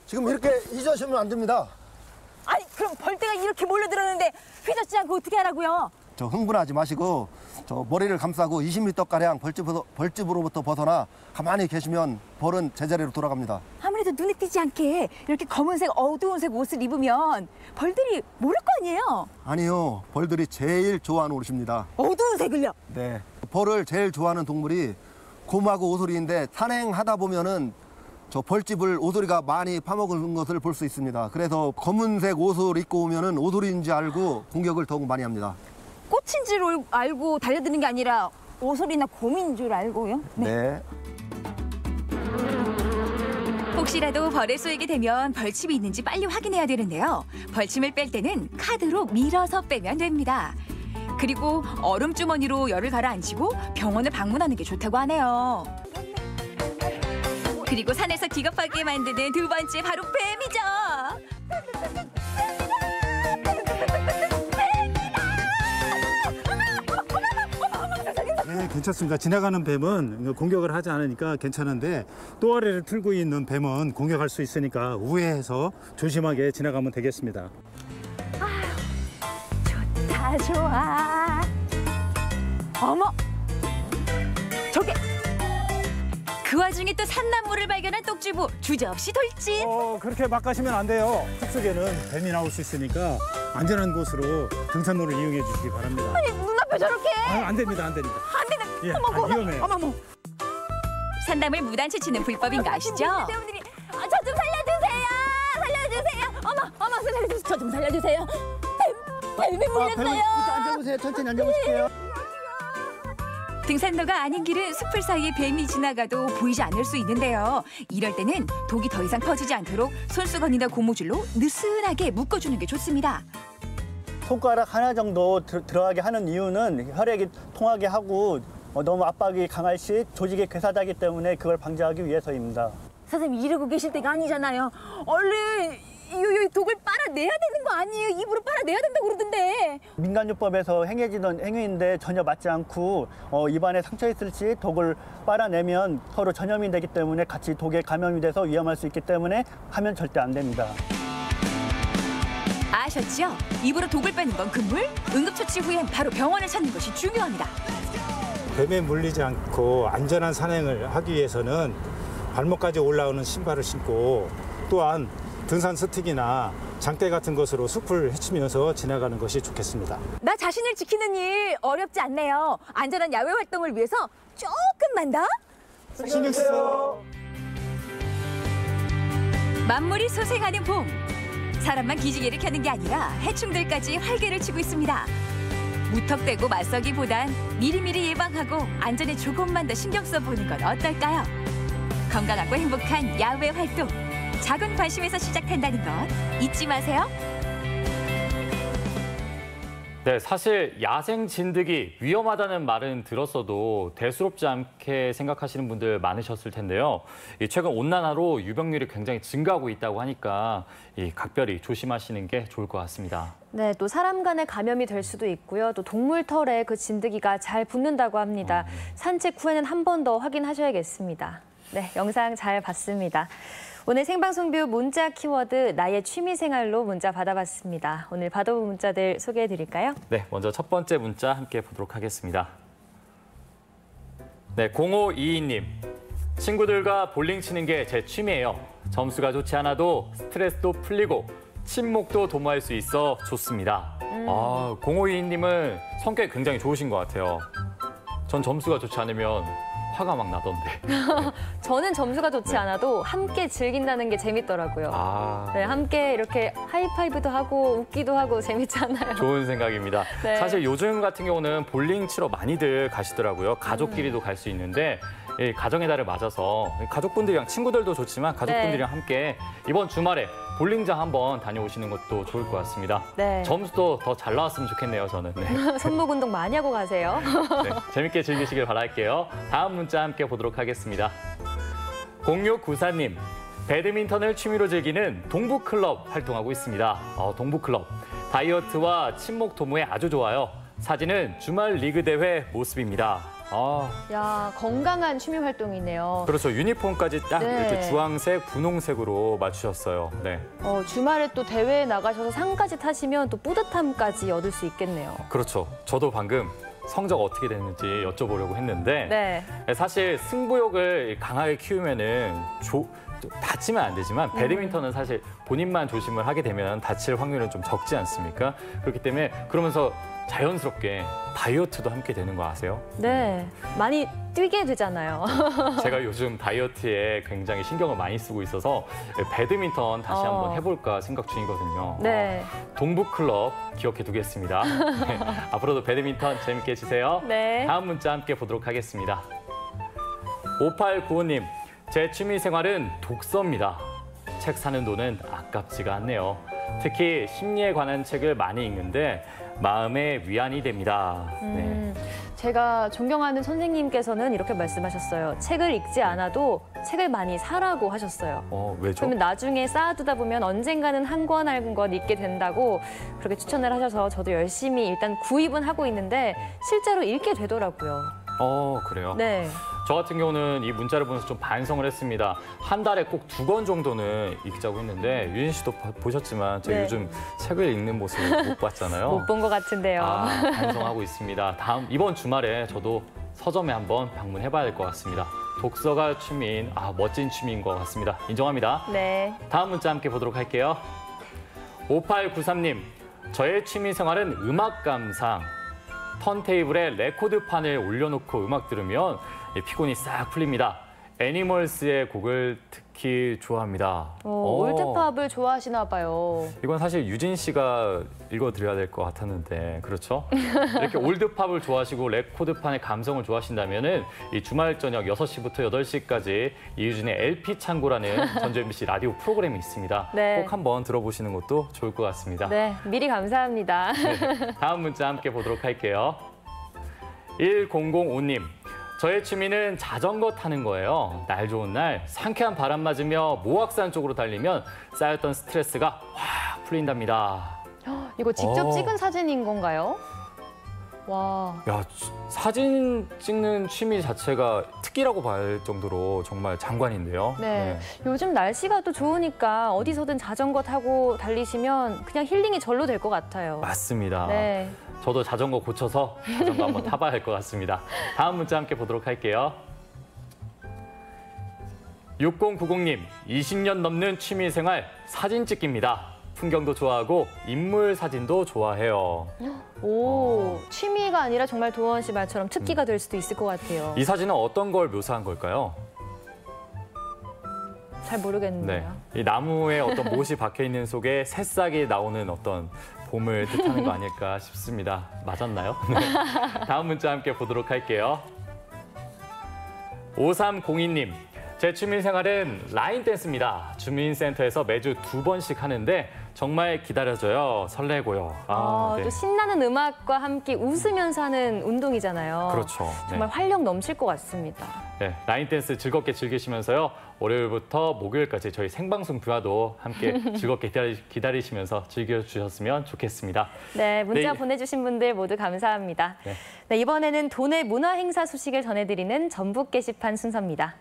지금 이렇게 잊으시면 안 됩니다. 아니 그럼 벌떼가 이렇게 몰려들었는데 휘젓지 않고 어떻게 하라고요? 흥분하지 마시고 머리를 감싸고 20m가량 벌집으로부터 벗어나 가만히 계시면 벌은 제자리로 돌아갑니다. 아무래도 눈에 띄지 않게 이렇게 검은색 어두운색 옷을 입으면 벌들이 모를 거 아니에요? 아니요, 벌들이 제일 좋아하는 옷입니다. 어두운색을요? 네. 벌을 제일 좋아하는 동물이 곰하고 오소리인데 산행하다 보면은 저 벌집을 오소리가 많이 파먹은 것을 볼 수 있습니다. 그래서 검은색 옷을 입고 오면은 오소리인지 알고 공격을 더욱 많이 합니다. 꽃인 줄 알고 달려드는 게 아니라 오소리나 곰인 줄 알고요? 네. 혹시라도 벌에 쏘이게 되면 벌침이 있는지 빨리 확인해야 되는데요. 벌침을 뺄 때는 카드로 밀어서 빼면 됩니다. 그리고 얼음 주머니로 열을 가라앉히고 병원을 방문하는 게 좋다고 하네요. 그리고 산에서 기겁하게 만드는 두 번째 바로 뱀이죠. 네, 괜찮습니다. 지나가는 뱀은 공격을 하지 않으니까 괜찮은데 또아리를 틀고 있는 뱀은 공격할 수 있으니까 우회해서 조심하게 지나가면 되겠습니다. 좋다 좋아. 어머, 저게 그 와중에 또 산나물을 발견한 떡주부 주저없이 돌진. 그렇게 막 가시면 안 돼요. 숲속에는 뱀이 나올 수 있으니까 안전한 곳으로 등산로를 이용해 주시기 바랍니다. 아니 눈앞에 저렇게. 안 됩니다, 안 됩니다. 안 되는. 예, 어머, 위험해요. 어머. 산나물 무단치 치는 불법인 거 아시죠? 때문에 저 좀 살려주세요. 어머, 살려주세요. 저 좀 살려주세요. 뱀이 물렸어요. 앉아보세요. 천천히 앉아보실게요. 등산로가 아닌 길은 숲을 사이에 뱀이 지나가도 보이지 않을 수 있는데요. 이럴 때는 독이 더 이상 퍼지지 않도록 손수건이나 고무줄로 느슨하게 묶어주는 게 좋습니다. 손가락 하나 정도 들어가게 하는 이유는 혈액이 통하게 하고 너무 압박이 강할 시 조직이 괴사되기 때문에 그걸 방지하기 위해서입니다. 선생님 이러고 계실 때가 아니잖아요. 얼른 이 독을 빨아내야 되는 거 아니에요? 입으로 빨아내야 된다고 그러던데. 민간요법에서 행해지는 행위인데 전혀 맞지 않고 입안에 상처 있을 시 독을 빨아내면 서로 전염이 되기 때문에 같이 독에 감염이 돼서 위험할 수 있기 때문에 하면 절대 안 됩니다. 아셨죠? 입으로 독을 빼는 건 금물, 응급처치 후엔 바로 병원을 찾는 것이 중요합니다. 뱀에 물리지 않고 안전한 산행을 하기 위해서는 발목까지 올라오는 신발을 신고 또한 등산 스틱이나 장대 같은 것으로 숲을 헤치면서 지나가는 것이 좋겠습니다. 나 자신을 지키는 일 어렵지 않네요. 안전한 야외 활동을 위해서 조금만 더. 신경 쓰세요. 만물이 소생하는 봄. 사람만 기지개를 켜는 게 아니라 해충들까지 활개를 치고 있습니다. 무턱대고 맞서기보단 미리미리 예방하고 안전에 조금만 더 신경 써보는 건 어떨까요? 건강하고 행복한 야외 활동. 작은 관심에서 시작한다는 것 잊지 마세요. 네, 사실 야생 진드기 위험하다는 말은 들었어도 대수롭지 않게 생각하시는 분들 많으셨을 텐데요. 최근 온난화로 유병률이 굉장히 증가하고 있다고 하니까 각별히 조심하시는 게 좋을 것 같습니다. 네, 또 사람 간의 감염이 될 수도 있고요. 또 동물 털에 그 진드기가 잘 붙는다고 합니다. 산책 후에는 한 번 더 확인하셔야겠습니다. 네, 영상 잘 봤습니다. 오늘 생방송뷰 문자 키워드 나의 취미생활로 문자 받아봤습니다. 오늘 받아본 문자들 소개해드릴까요? 네, 먼저 첫 번째 문자 함께 보도록 하겠습니다. 네, 0522님. 친구들과 볼링 치는 게 제 취미예요. 점수가 좋지 않아도 스트레스도 풀리고 친목도 도모할 수 있어 좋습니다. 0522님은 성격이 굉장히 좋으신 것 같아요. 전 점수가 좋지 않으면 화가 막 나던데. 저는 점수가 좋지 않아도 함께 즐긴다는 게 재밌더라고요. 네, 함께 이렇게 하이파이브도 하고 웃기도 하고 재밌잖아요. 좋은 생각입니다. 네. 사실 요즘 같은 경우는 볼링 치러 많이들 가시더라고요. 가족끼리도 갈 수 있는데 가정의 달을 맞아서 가족분들이랑 친구들도 좋지만 가족분들이랑 함께 이번 주말에 볼링장 한번 다녀오시는 것도 좋을 것 같습니다. 네. 점수도 더 잘 나왔으면 좋겠네요, 저는. 네. 손목 운동 많이 하고 가세요. 네, 재밌게 즐기시길 바랄게요. 다음 문자 함께 보도록 하겠습니다. 0694님, 배드민턴을 취미로 즐기는 동부클럽 활동하고 있습니다. 동부클럽, 다이어트와 친목 도모에 아주 좋아요. 사진은 주말 리그 대회 모습입니다. 야, 건강한 취미 활동이네요. 그렇죠. 유니폼까지 딱 네. 이렇게 주황색, 분홍색으로 맞추셨어요. 네. 주말에 또 대회에 나가셔서 상까지 타시면 또 뿌듯함까지 얻을 수 있겠네요. 그렇죠. 저도 방금 성적 어떻게 됐는지 여쭤보려고 했는데 네. 사실 승부욕을 강하게 키우면은 다치면 안 되지만 배드민턴은 사실 본인만 조심을 하게 되면 다칠 확률은 좀 적지 않습니까? 그렇기 때문에 그러면서 자연스럽게 다이어트도 함께 되는 거 아세요? 네, 많이 뛰게 되잖아요. 제가 요즘 다이어트에 굉장히 신경을 많이 쓰고 있어서 배드민턴 다시 한번 해볼까 생각 중이거든요. 네. 동부클럽 기억해 두겠습니다. 네, 앞으로도 배드민턴 재밌게 해주세요. 네. 다음 문자 함께 보도록 하겠습니다. 5895님, 제 취미 생활은 독서입니다. 책 사는 돈은 아깝지가 않네요. 특히 심리에 관한 책을 많이 읽는데 마음의 위안이 됩니다. 네. 제가 존경하는 선생님께서는 이렇게 말씀하셨어요. 책을 읽지 않아도 책을 많이 사라고 하셨어요. 왜죠? 그러면 나중에 쌓아두다 보면 언젠가는 한 권 한 권 읽게 된다고 그렇게 추천을 하셔서 저도 열심히 일단 구입은 하고 있는데 실제로 읽게 되더라고요. 그래요? 네. 저 같은 경우는 이 문자를 보면서 좀 반성을 했습니다. 한 달에 꼭 2권 정도는 읽자고 했는데 유진 씨도 보셨지만 제가 네. 요즘 책을 읽는 모습을 못 봤잖아요. 못 본 것 같은데요. 반성하고 있습니다. 이번 주말에 저도 서점에 한번 방문해봐야 될 것 같습니다. 독서가 취미인 멋진 취미인 것 같습니다. 인정합니다. 네. 다음 문자 함께 보도록 할게요. 5893님, 저의 취미 생활은 음악 감상. 턴테이블에 레코드판을 올려놓고 음악 들으면 피곤이 싹 풀립니다. 애니멀스의 곡을 특히 좋아합니다. 올드팝을 좋아하시나 봐요. 이건 사실 유진 씨가 읽어드려야 될 것 같았는데 그렇죠? 이렇게 올드팝을 좋아하시고 레코드판의 감성을 좋아하신다면 이 주말 저녁 6시부터 8시까지 이유진의 LP 창고라는 전주 MBC 라디오 프로그램이 있습니다. 네. 꼭 한번 들어보시는 것도 좋을 것 같습니다. 네, 미리 감사합니다. 네, 다음 문자 함께 보도록 할게요. 1005님. 저의 취미는 자전거 타는 거예요. 날 좋은 날 상쾌한 바람 맞으며 모악산 쪽으로 달리면 쌓였던 스트레스가 확 풀린답니다. 이거 직접 찍은 사진인 건가요? 와. 야, 사진 찍는 취미 자체가 특기라고 할 정도로 정말 장관인데요. 네. 요즘 날씨가 또 좋으니까 어디서든 자전거 타고 달리시면 그냥 힐링이 절로 될 것 같아요. 맞습니다. 네. 저도 자전거 고쳐서 자전거 한번 타봐야 할 것 같습니다. 다음 문자 함께 보도록 할게요. 6090님, 20년 넘는 취미생활 사진 찍기입니다. 풍경도 좋아하고 인물 사진도 좋아해요. 오, 취미가 아니라 정말 도원 씨 말처럼 특기가 될 수도 있을 것 같아요. 이 사진은 어떤 걸 묘사한 걸까요? 잘 모르겠는데요. 이 나무에 어떤 못이 박혀 있는 속에 새싹이 나오는 어떤 봄을 뜻하는 거 아닐까 싶습니다. 맞았나요? 네. 다음 문자 함께 보도록 할게요. 5302님, 제 취미생활은 라인 댄스입니다. 주민센터에서 매주 2번씩 하는데 정말 기다려져요. 설레고요. 네. 또 신나는 음악과 함께 웃으면서 하는 운동이잖아요. 그렇죠. 네. 정말 활력 넘칠 것 같습니다. 네, 라인 댄스 즐겁게 즐기시면서요. 월요일부터 목요일까지 저희 생방송 뷰와도 함께 즐겁게 기다리시면서 즐겨주셨으면 좋겠습니다. 네, 문자 네. 보내주신 분들 모두 감사합니다. 네, 이번에는 도내 문화 행사 소식을 전해드리는 전북 게시판 순서입니다.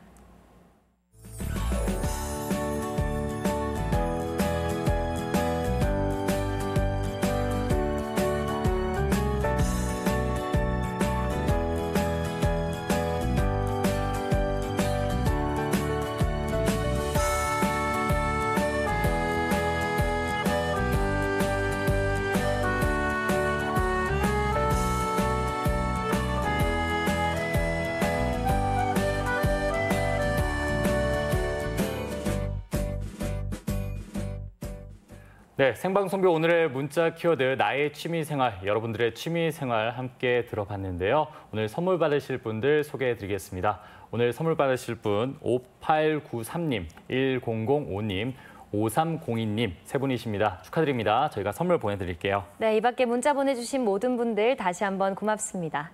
네, 생방송비 오늘의 문자 키워드 나의 취미생활, 여러분들의 취미생활 함께 들어봤는데요. 오늘 선물 받으실 분들 소개해드리겠습니다. 오늘 선물 받으실 분 5893님, 1005님, 5302님 세 분이십니다. 축하드립니다. 저희가 선물 보내드릴게요. 네, 이 밖에 문자 보내주신 모든 분들 다시 한번 고맙습니다.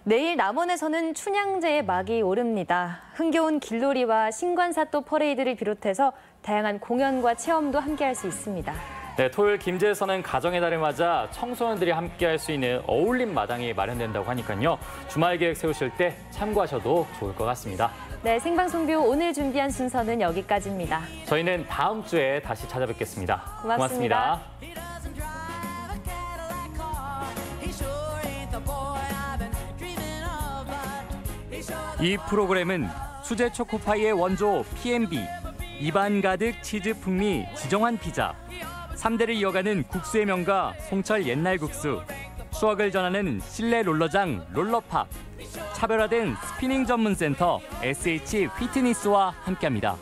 내일 남원에서는 춘향제의 막이 오릅니다. 흥겨운 길놀이와 신관사또 퍼레이드를 비롯해서 다양한 공연과 체험도 함께할 수 있습니다. 네, 토요일 김제에서는 가정의 달을 맞아 청소년들이 함께할 수 있는 어울림 마당이 마련된다고 하니까요. 주말 계획 세우실 때 참고하셔도 좋을 것 같습니다. 네, 생방송뷰 오늘 준비한 순서는 여기까지입니다. 저희는 다음 주에 다시 찾아뵙겠습니다. 고맙습니다. 이 프로그램은 수제 초코파이의 원조 P&B, 입안 가득 치즈 풍미 지정환 피자, 3대를 이어가는 국수의 명가 송철 옛날 국수, 추억을 전하는 실내 롤러장 롤러팝, 차별화된 스피닝 전문 센터 SH 휘트니스와 함께합니다.